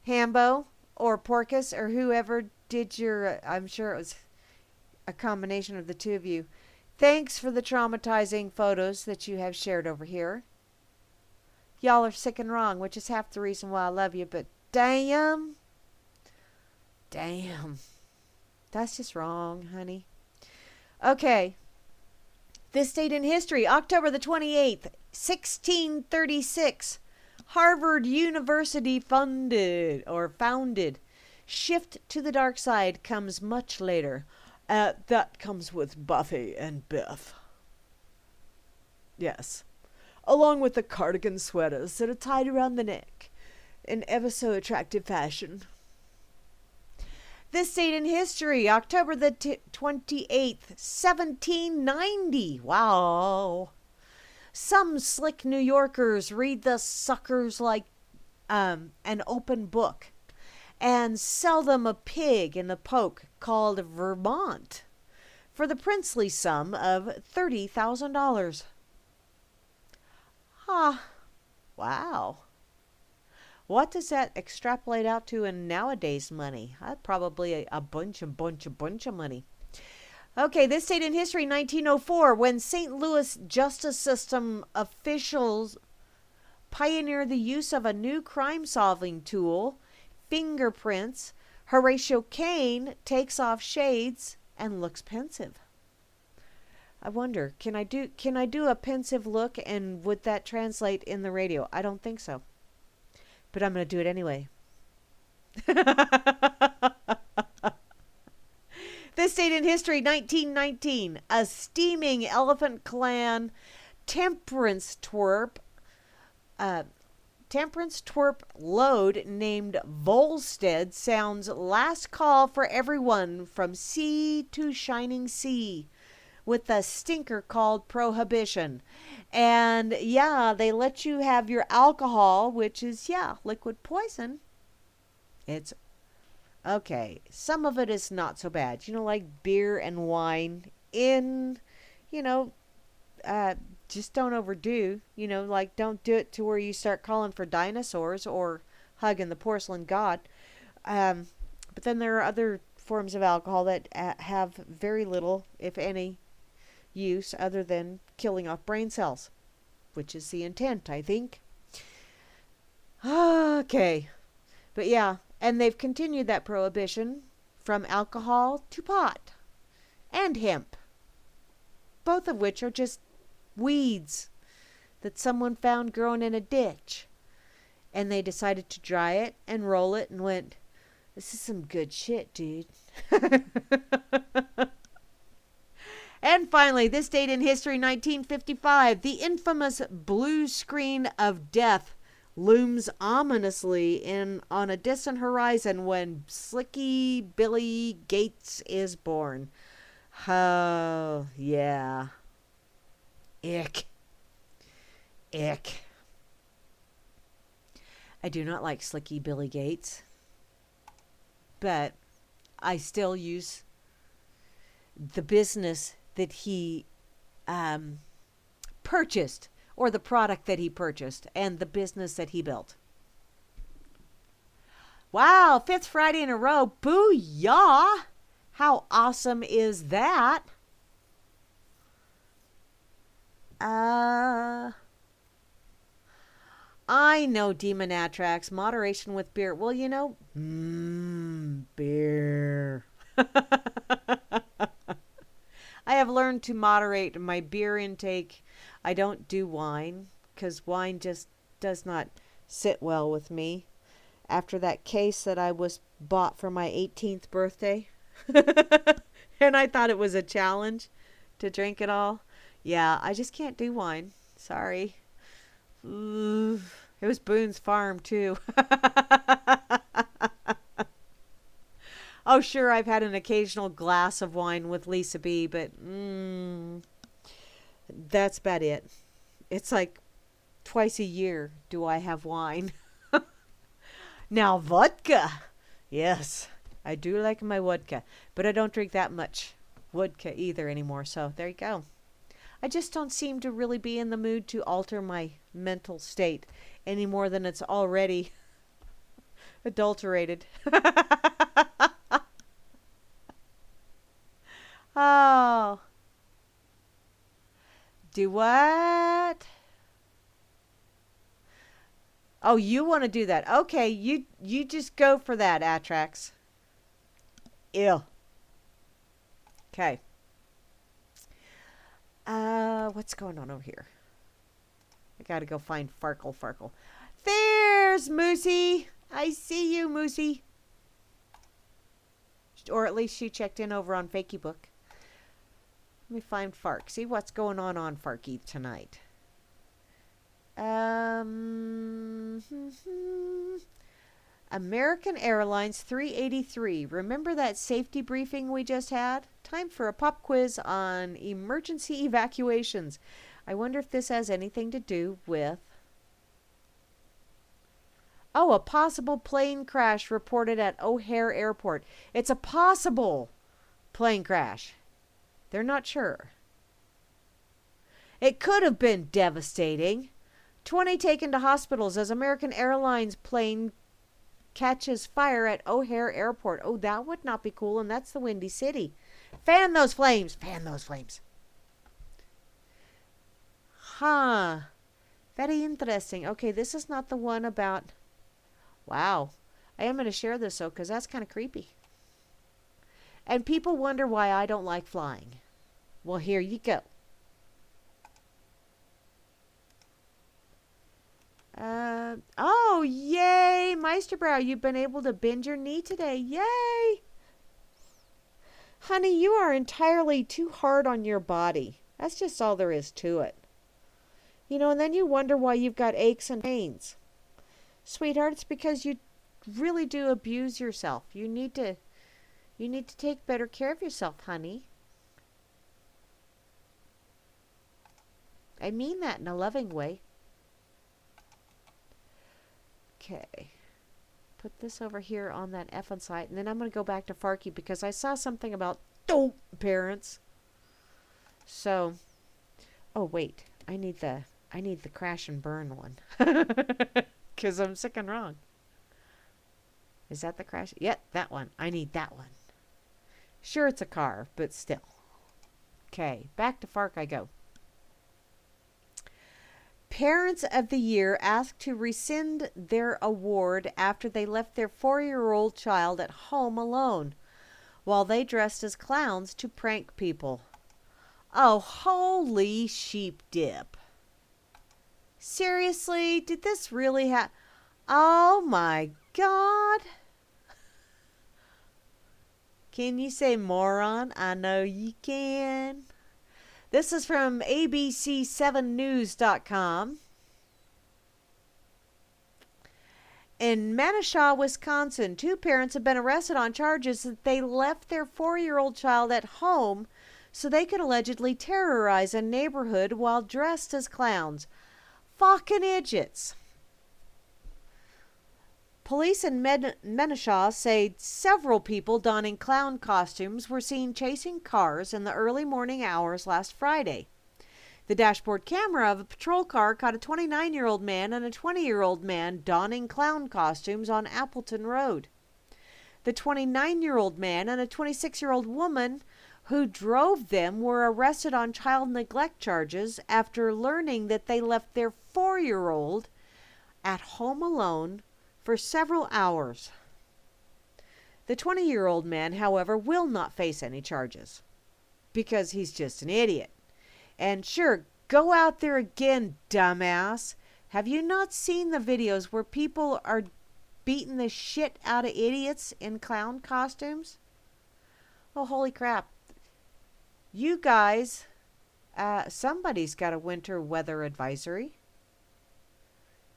Hambo or Porcus or whoever did your... I'm sure it was a combination of the two of you. Thanks for the traumatizing photos that you have shared over here. Y'all are sick and wrong, which is half the reason why I love you, but damn. Damn. That's just wrong, honey. Okay. This date in history, October the 28th, 1636. Harvard University founded. Shift to the dark side comes much later. That comes with Buffy and Biff. Yes. Along with the cardigan sweaters that are tied around the neck in ever so attractive fashion. This date in history, October the 28th, 1790. Wow. Some slick New Yorkers read the suckers like an open book and sell them a pig in the poke called Vermont for the princely sum of $30,000. Huh. Wow. What does that extrapolate out to in nowadays money? Probably a bunch of money. Okay, this date in history, 1904, when St. Louis justice system officials pioneered the use of a new crime-solving tool, fingerprints. Horatio Kane takes off shades and looks pensive. I wonder, can I do a pensive look, and would that translate in the radio? I don't think so. But I'm going to do it anyway. This date in history, 1919. A steaming Elephant Clan temperance twerp load named Volstead sounds last call for everyone from sea to shining sea with a stinker called Prohibition. And yeah, they let you have your alcohol, which is, yeah, liquid poison. It's okay. Some of it is not so bad. You know, like beer and wine in, just don't overdo. Like don't do it to where you start calling for dinosaurs or hugging the porcelain god. But then there are other forms of alcohol that have very little, if any, use other than killing off brain cells, which is the intent, I think. Okay. But yeah, and they've continued that prohibition from alcohol to pot and hemp, both of which are just weeds that someone found growing in a ditch. And they decided to dry it and roll it and went, this is some good shit, dude. And finally, this date in history, 1955, the infamous blue screen of death looms ominously on a distant horizon when Slicky Billy Gates is born. Oh, yeah. Ick. Ick. I do not like Slicky Billy Gates, but I still use the business that he purchased, or the product that he purchased, and the business that he built. Wow, 5th Friday in a row. Booyah! How awesome is that? I know Demon Atrax, moderation with beer. Well, you know, beer. I have learned to moderate my beer intake. I don't do wine because wine just does not sit well with me. After that case that I was bought for my 18th birthday, and I thought it was a challenge to drink it all. Yeah, I just can't do wine. Sorry. Ooh, it was Boone's Farm too. Oh, sure, I've had an occasional glass of wine with Lisa B, but that's about it. It's like twice a year do I have wine. Now, vodka. Yes, I do like my vodka, but I don't drink that much vodka either anymore, so there you go. I just don't seem to really be in the mood to alter my mental state any more than it's already adulterated. Oh. Do what? Oh, you want to do that. Okay, you just go for that, Atrax. Ew. Okay. What's going on over here? I gotta go find Farkle. There's Moosey. I see you, Moosey. Or at least she checked in over on Fakey Book. Let me find Fark. See what's going on Farky tonight. American Airlines 383. Remember that safety briefing we just had? Time for a pop quiz on emergency evacuations. I wonder if this has anything to do with... Oh, a possible plane crash reported at O'Hare Airport. It's a possible plane crash. They're not sure. It could have been devastating. 20 taken to hospitals as American Airlines plane catches fire at O'Hare Airport. Oh, that would not be cool, and that's the Windy City. Fan those flames. Fan those flames. Huh. Very interesting. Okay, this is not the one about... Wow. I am going to share this, though, because that's kind of creepy. And people wonder why I don't like flying. Well, here you go. Oh, yay, Meisterbrow, you've been able to bend your knee today. Yay! Honey, you are entirely too hard on your body. That's just all there is to it. You know, and then you wonder why you've got aches and pains. Sweetheart, it's because you really do abuse yourself. You need to take better care of yourself, honey. I mean that in a loving way. Okay. Put this over here on that effing site, and then I'm going to go back to Farky because I saw something about dope parents. So, oh wait, I need the crash and burn one because I'm sick and wrong. Is that the crash? Yep, that one. I need that one. Sure, it's a car, but still. Okay, back to FARC I go. Parents of the Year asked to rescind their award after they left their 4-year-old child at home alone while they dressed as clowns to prank people. Oh, holy sheep dip. Seriously? Did this really happen? Oh my God. Can you say moron? I know you can. This is from ABC7news.com. In Manashaw, Wisconsin, 2 parents have been arrested on charges that they left their 4-year-old child at home so they could allegedly terrorize a neighborhood while dressed as clowns. Fucking idiots. Police in Manashaw say several people donning clown costumes were seen chasing cars in the early morning hours last Friday. The dashboard camera of a patrol car caught a 29-year-old man and a 20-year-old man donning clown costumes on Appleton Road. The 29-year-old man and a 26-year-old woman who drove them were arrested on child neglect charges after learning that they left their 4-year-old at home alone for several hours. The 20-year-old man, however, will not face any charges because he's just an idiot. And sure, go out there again, dumbass. Have you not seen the videos where people are beating the shit out of idiots in clown costumes? Oh, holy crap. You guys, somebody's got a winter weather advisory.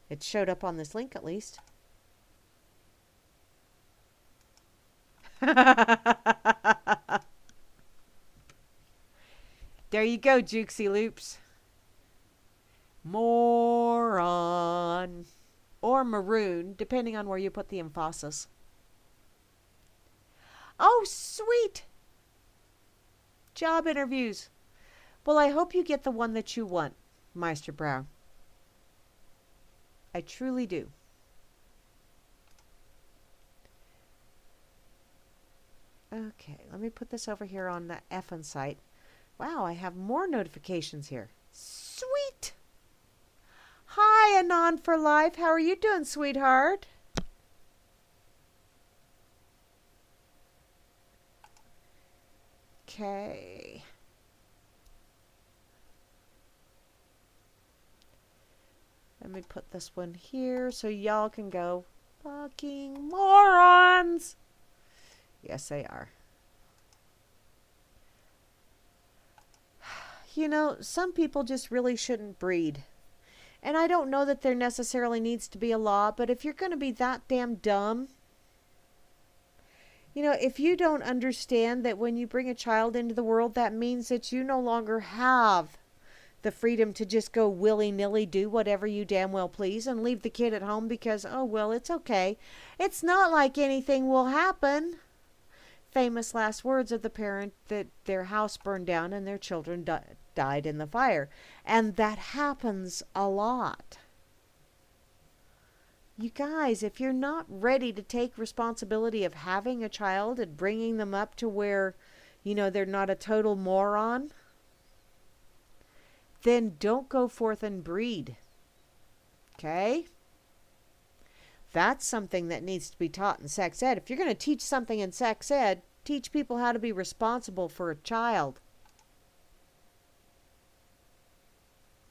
It showed up on this link at least. There you go, Jukesy Loops. Moron. Or maroon, depending on where you put the emphasis. Oh, sweet. Job interviews. Well, I hope you get the one that you want, Meister Brown. I truly do. Okay, let me put this over here on the effing site. Wow, I have more notifications here. Sweet! Hi, Anon for Life. How are you doing, sweetheart? Okay. Let me put this one here so y'all can go, fucking morons! Yes, they are. You know, some people just really shouldn't breed. And I don't know that there necessarily needs to be a law, but if you're going to be that damn dumb, you know, if you don't understand that when you bring a child into the world, that means that you no longer have the freedom to just go willy-nilly do whatever you damn well please and leave the kid at home because, oh, well, it's okay. It's not like anything will happen. Famous last words of the parent that their house burned down and their children died in the fire. And that happens a lot. You guys, if you're not ready to take responsibility of having a child and bringing them up to where, you know, they're not a total moron, then don't go forth and breed. Okay? That's something that needs to be taught in sex ed. If you're going to teach something in sex ed, teach people how to be responsible for a child.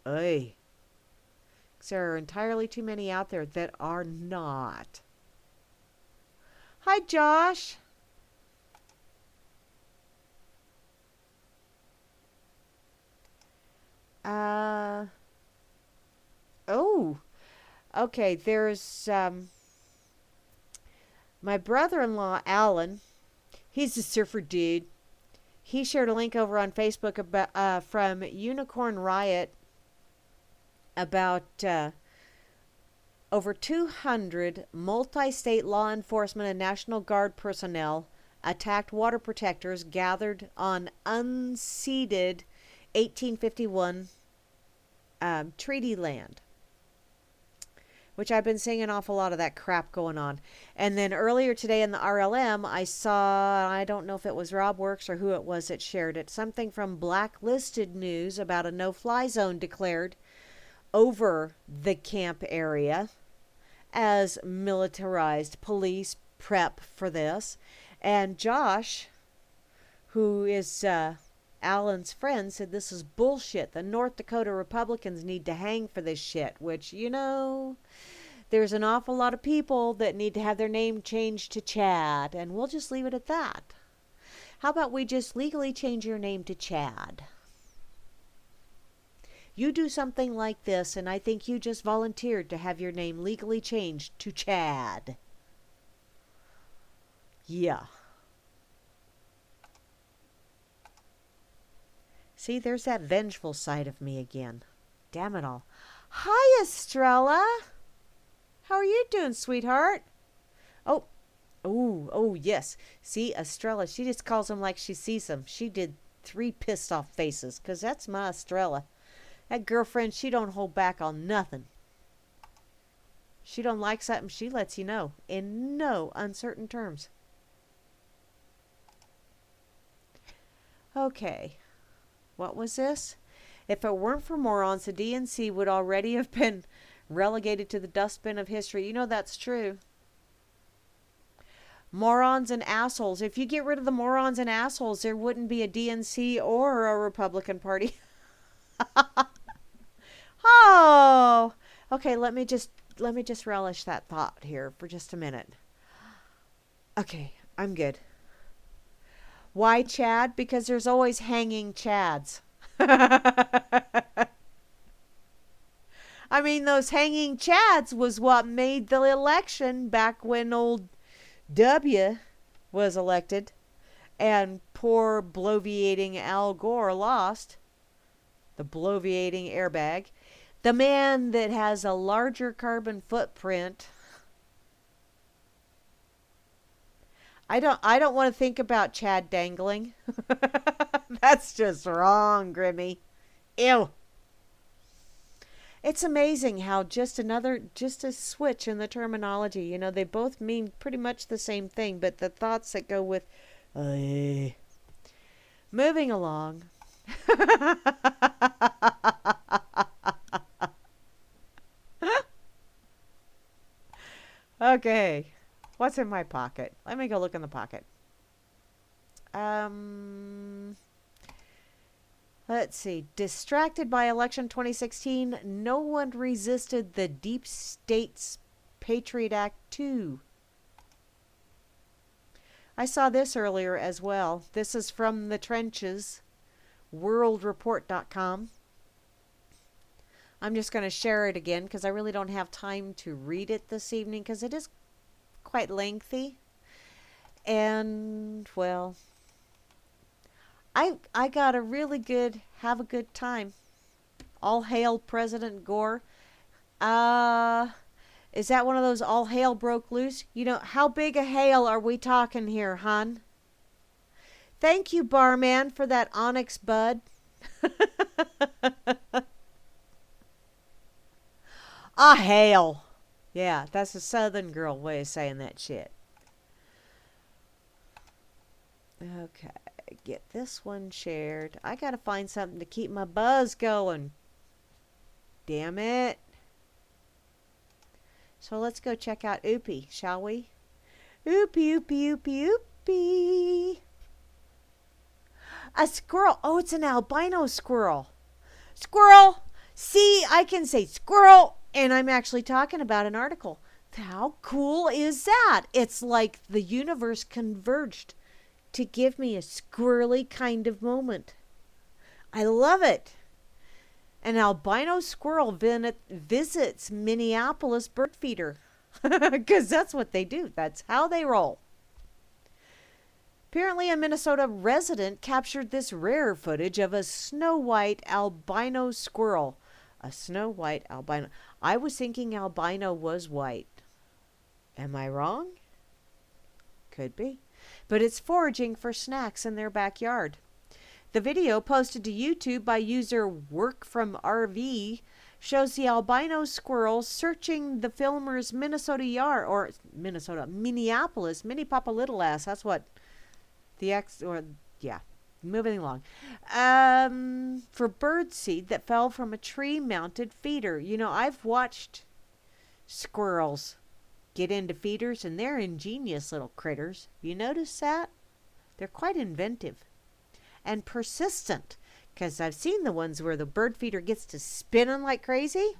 Oy. There are entirely too many out there that are not. Hi, Josh. Oh. Okay, there's my brother-in-law, Alan. He's a surfer dude. He shared a link over on Facebook about from Unicorn Riot about over 200 multi-state law enforcement and National Guard personnel attacked water protectors gathered on unceded 1851 treaty land. which I've been seeing an awful lot of that crap going on. And then earlier today in the RLM, I saw, I don't know if it was Rob Works or who it was that shared it, something from Blacklisted News about a no-fly zone declared over the camp area as militarized police prep for this. And Josh, who is Alan's friend, said this is bullshit. The North Dakota Republicans need to hang for this shit, which, you know, there's an awful lot of people that need to have their name changed to Chad, and we'll just leave it at that. How about we just legally change your name to Chad? You do something like this, and I think you just volunteered to have your name legally changed to Chad. Yeah. See, there's that vengeful side of me again. Damn it all. Hi, Estrella. How are you doing, sweetheart? Oh, yes. See, Estrella, she just calls him like she sees him. She did 3 pissed off faces, 'cause that's my Estrella. That girlfriend, she don't hold back on nothing. She don't like something, she lets you know in no uncertain terms. Okay. What was this? If it weren't for morons, the DNC would already have been relegated to the dustbin of history. You know that's true. Morons and assholes. If you get rid of the morons and assholes, there wouldn't be a DNC or a Republican Party. Oh, okay. Let me just relish that thought here for just a minute. Okay, I'm good. Why Chad? Because there's always hanging Chads. I mean, those hanging Chads was what made the election back when old W was elected and poor bloviating Al Gore lost. The bloviating airbag. The man that has a larger carbon footprint. I don't want to think about Chad dangling. That's just wrong, Grimmy. Ew. It's amazing how just a switch in the terminology, you know, they both mean pretty much the same thing, but the thoughts that go with, moving along. Okay. What's in my pocket? Let me go look in the pocket. Let's see. Distracted by election 2016, no one resisted the deep state's Patriot Act 2. I saw this earlier as well. This is from the trenches, worldreport.com. I'm just going to share it again because I really don't have time to read it this evening because it is quite lengthy. And, well, I got a really good, have a good time. All hail President Gore. Is that one of those all hail broke loose? You know, how big a hail are we talking here, hon? Thank you, barman, for that onyx bud. A hail. Yeah, that's a southern girl way of saying that shit. Okay, get this one shared. I gotta find something to keep my buzz going. Damn it. So let's go check out Oopie, shall we? Oopie, oopie, oopie, oopie. A squirrel. Oh, it's an albino squirrel. Squirrel. See, I can say squirrel, and I'm actually talking about an article. How cool is that? It's like the universe converged to give me a squirrely kind of moment. I love it. An albino squirrel visits Minneapolis bird feeder. Because that's what they do. That's how they roll. Apparently a Minnesota resident captured this rare footage of a snow white albino squirrel. A snow white albino. I was thinking albino was white. Am I wrong? Could be. But it's foraging for snacks in their backyard. The video posted to YouTube by user Work from RV shows the albino squirrel searching the filmer's Minnesota yard, or Minneapolis, Minnie Papa Little Ass. That's what the ex, or yeah, moving along. For bird seed that fell from a tree mounted feeder. You know, I've watched squirrels get into feeders, and they're ingenious little critters. You notice that? They're quite inventive and persistent, because I've seen the ones where the bird feeder gets to spinning like crazy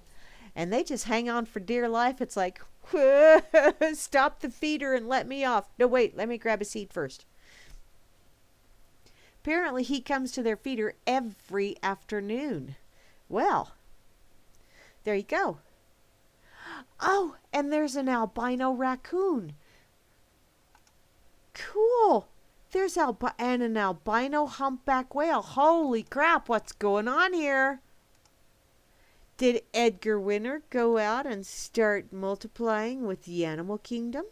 and they just hang on for dear life. It's like, stop the feeder and let me off. No, wait, let me grab a seed first. Apparently, he comes to their feeder every afternoon. Well, there you go. Oh, and there's an albino raccoon. Cool. There's an albino humpback whale. Holy crap, what's going on here? Did Edgar Winter go out and start multiplying with the animal kingdom?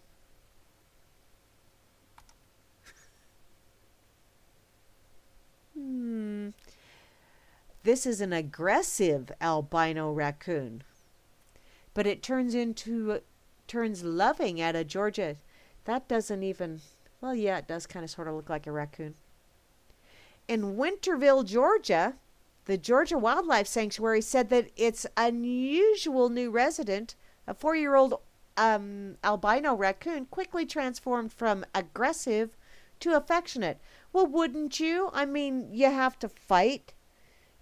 This is an aggressive albino raccoon. But it turns loving at a Georgia. That doesn't even, well, yeah, it does kind of sort of look like a raccoon. In Winterville, Georgia, the Georgia Wildlife Sanctuary said that its unusual new resident, a 4-year-old albino raccoon, quickly transformed from aggressive to affectionate. Well, wouldn't you? I mean, you have to fight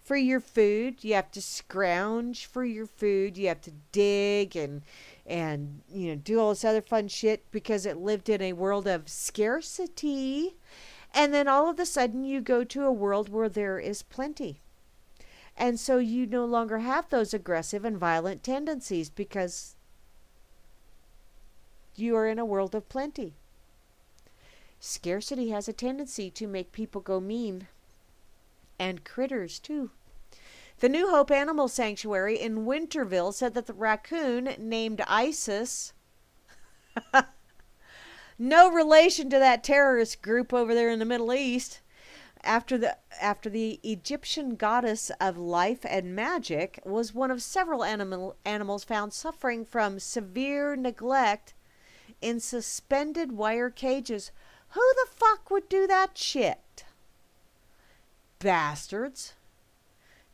for your food. You have to scrounge for your food. You have to dig and you know, do all this other fun shit because it lived in a world of scarcity. And then all of a sudden you go to a world where there is plenty. And so you no longer have those aggressive and violent tendencies because you are in a world of plenty. Scarcity has a tendency to make people go mean. And critters, too. The New Hope Animal Sanctuary in Winterville said that the raccoon named Isis, no relation to that terrorist group over there in the Middle East, after the Egyptian goddess of life and magic, was one of several animals found suffering from severe neglect in suspended wire cages. Who the fuck would do that shit? Bastards.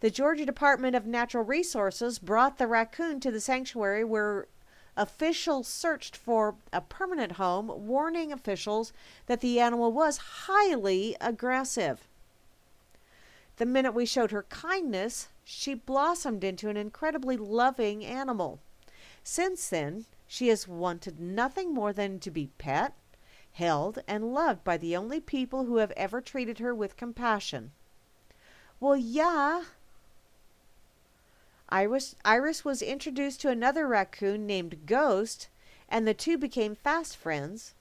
The Georgia Department of Natural Resources brought the raccoon to the sanctuary where officials searched for a permanent home, warning officials that the animal was highly aggressive. The minute we showed her kindness, she blossomed into an incredibly loving animal. Since then, she has wanted nothing more than to be pet, held, and loved by the only people who have ever treated her with compassion. Well, yeah. Iris was introduced to another raccoon named Ghost, and the two became fast friends.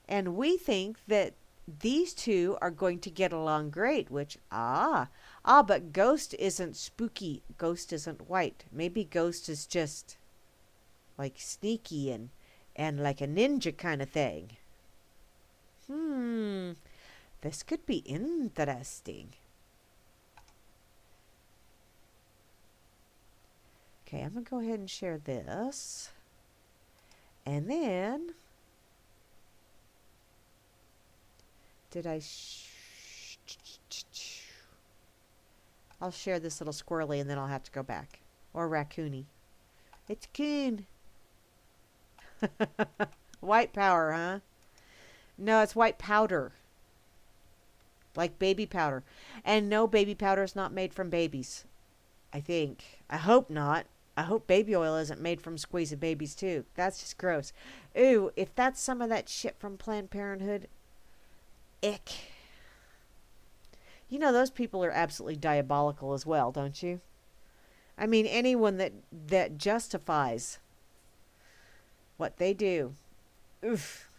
And we think that these two are going to get along great, which, but Ghost isn't spooky. Ghost isn't white. Maybe Ghost is just like sneaky and like a ninja kind of thing. This could be interesting. Okay, I'm going to go ahead and share this. And then, I'll share this little squirrely and then I'll have to go back. Or raccoony. It's coon. White power, huh? No, it's white powder. Like baby powder. And no, baby powder is not made from babies. I think. I hope not. I hope baby oil isn't made from squeezing babies too. That's just gross. Ooh, if that's some of that shit from Planned Parenthood, ick. You know, those people are absolutely diabolical as well, don't you? I mean, anyone that justifies what they do. Oof.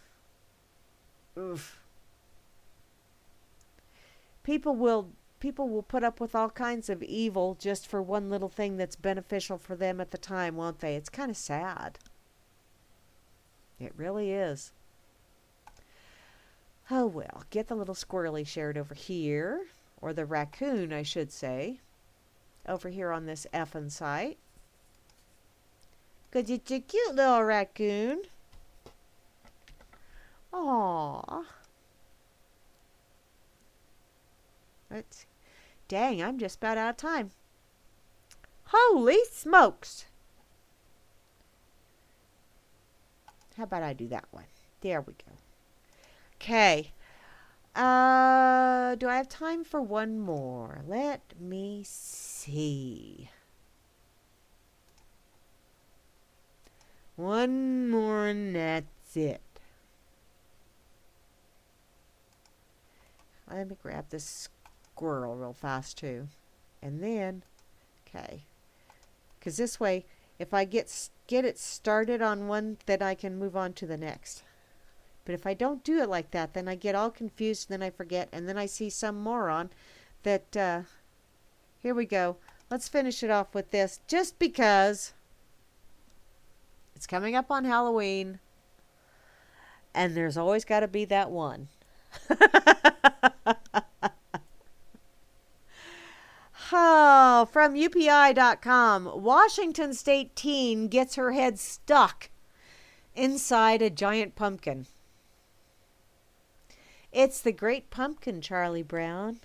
Oof. People will put up with all kinds of evil just for one little thing that's beneficial for them at the time, won't they? It's kind of sad. It really is. Oh well, get the little squirrely shared over here. Or the raccoon, I should say. over here on this effing site. Because it's a cute little raccoon. Aww. Let's, dang, I'm just about out of time. Holy smokes. How about I do that one? There we go. Okay. Do I have time for one more? Let me see. One more and that's it. Let me grab this squirrel real fast too. And then, okay. Because this way, if I get it started on one, then I can move on to the next. But if I don't do it like that, then I get all confused, and then I forget, and then I see some moron that, here we go. Let's finish it off with this, just because it's coming up on Halloween, and there's always got to be that one. Oh, from UPI.com, Washington State teen gets her head stuck inside a giant pumpkin. It's the Great Pumpkin, Charlie Brown.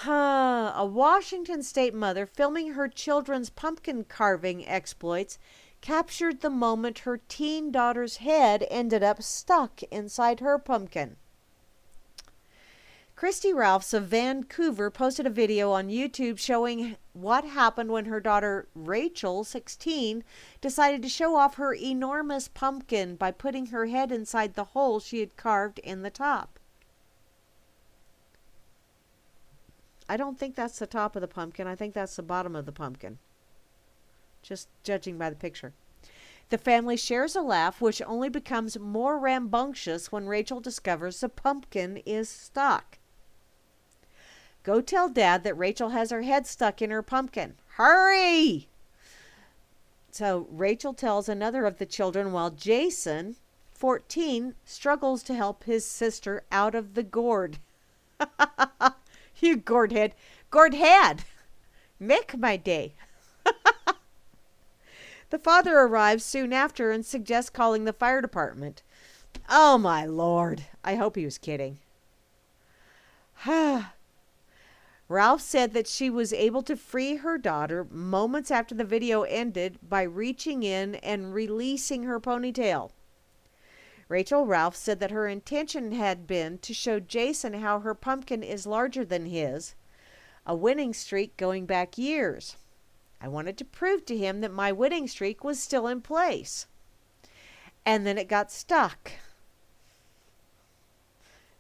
A Washington State mother filming her children's pumpkin carving exploits captured the moment her teen daughter's head ended up stuck inside her pumpkin. Christy Ralphs of Vancouver posted a video on YouTube showing what happened when her daughter Rachel, 16, decided to show off her enormous pumpkin by putting her head inside the hole she had carved in the top. I don't think that's the top of the pumpkin. I think that's the bottom of the pumpkin. Just judging by the picture. The family shares a laugh, which only becomes more rambunctious when Rachel discovers the pumpkin is stuck. Go tell Dad that Rachel has her head stuck in her pumpkin. Hurry! So Rachel tells another of the children while Jason, 14, struggles to help his sister out of the gourd. You gourd head. Gourd head! Make my day. The father arrives soon after and suggests calling the fire department. Oh my Lord. I hope he was kidding. Ralph said that she was able to free her daughter moments after the video ended by reaching in and releasing her ponytail. Rachel Ralph said that her intention had been to show Jason how her pumpkin is larger than his, a winning streak going back years. I wanted to prove to him that my winning streak was still in place. And then it got stuck.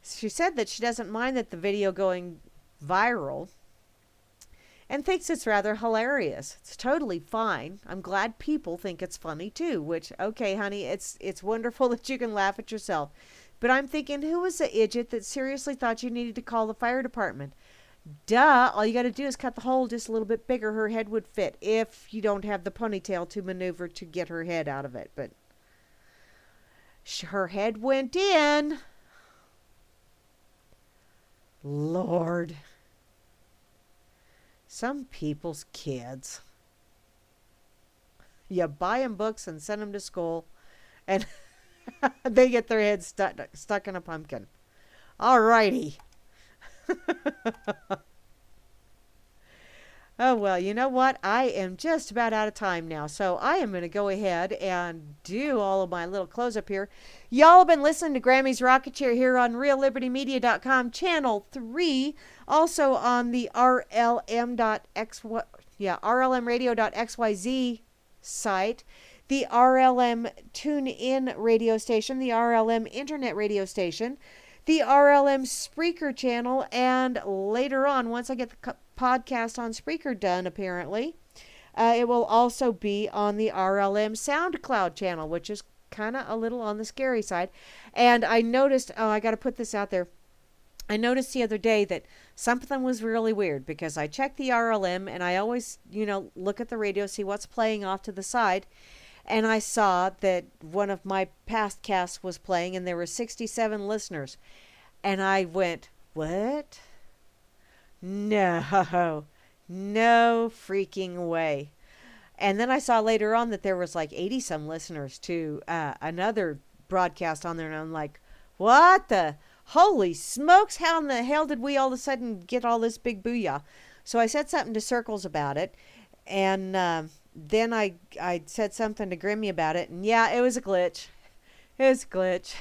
She said that she doesn't mind that the video going viral and thinks it's rather hilarious. It's totally fine. I'm glad people think it's funny too, which, okay, honey, it's wonderful that you can laugh at yourself. But I'm thinking, who was the idiot that seriously thought you needed to call the fire department? Duh, all you got to do is cut the hole just a little bit bigger. Her head would fit if you don't have the ponytail to maneuver to get her head out of it. But her head went in. Lord. Some people's kids. You buy them books and send them to school, and they get their heads stuck in a pumpkin. All righty. Oh, well, you know what? I am just about out of time now, so I am going to go ahead and do all of my little close-up here. Y'all have been listening to Grammy's Rocket Chair here on RealLibertyMedia.com, Channel 3, also on the RLMradio.xyz site, the RLM TuneIn radio station, the RLM Internet radio station, the RLM Spreaker channel, and later on, once I get the podcast on Spreaker done, apparently, it will also be on the RLM SoundCloud channel, which is kind of a little on the scary side. And I noticed, I got to put this out there. I noticed the other day that something was really weird because I checked the RLM and I always, look at the radio, see what's playing off to the side. And I saw that one of my past casts was playing and there were 67 listeners. And I went, what? No, no freaking way. And then I saw later on that there was like 80 some listeners to another broadcast on there. And I'm like, what the holy smokes? How in the hell did we all of a sudden get all this big booyah? So I said something to Circles about it. And then I said something to Grammy about it. And yeah, it was a glitch. It was a glitch.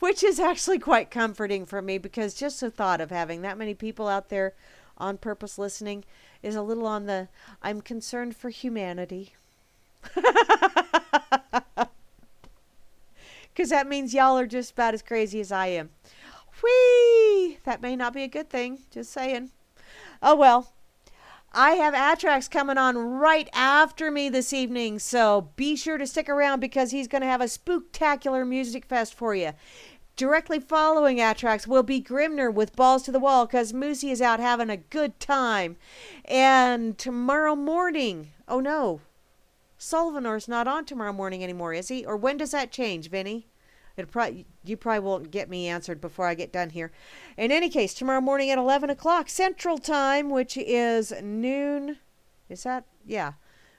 Which is actually quite comforting for me because just the thought of having that many people out there on purpose listening is a little on the I'm concerned for humanity. Because that means y'all are just about as crazy as I am. Whee! That may not be a good thing. Just saying. Oh well. I have Atrax coming on right after me this evening, so be sure to stick around because he's going to have a spooktacular music fest for you. Directly following Atrax will be Grimner with Balls to the Wall because Moosey is out having a good time. And tomorrow morning, oh no, Sullivanor's not on tomorrow morning anymore, is he? Or when does that change, Vinny? You probably won't get me answered before I get done here. In any case, tomorrow morning at 11 o'clock Central Time, which is noon. Is that? Yeah.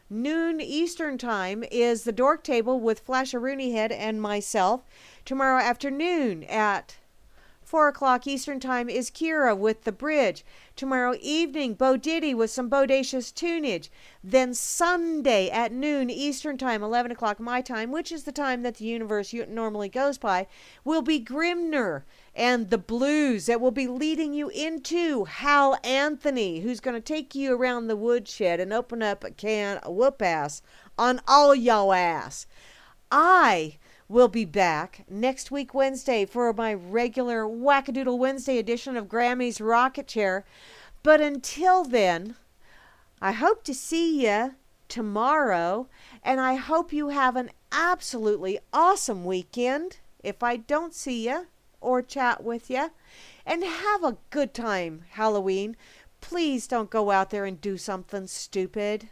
Noon Eastern Time is the Dork Table with Flash Rooney Head and myself. Tomorrow afternoon at 4 o'clock Eastern Time is Kira with The Bridge. Tomorrow evening, Bo Diddy with some bodacious tunage. Then Sunday at noon Eastern Time, 11 o'clock my time, which is the time that the universe normally goes by, will be Grimner and the blues that will be leading you into Hal Anthony, who's going to take you around the woodshed and open up a can of whoop ass on all y'all ass. I will be back next week Wednesday for my regular Wackadoodle Wednesday edition of Grammy's Rocket Chair. But until then, I hope to see you tomorrow, and I hope you have an absolutely awesome weekend if I don't see you or chat with you. And have a good time, Halloween. Please don't go out there and do something stupid.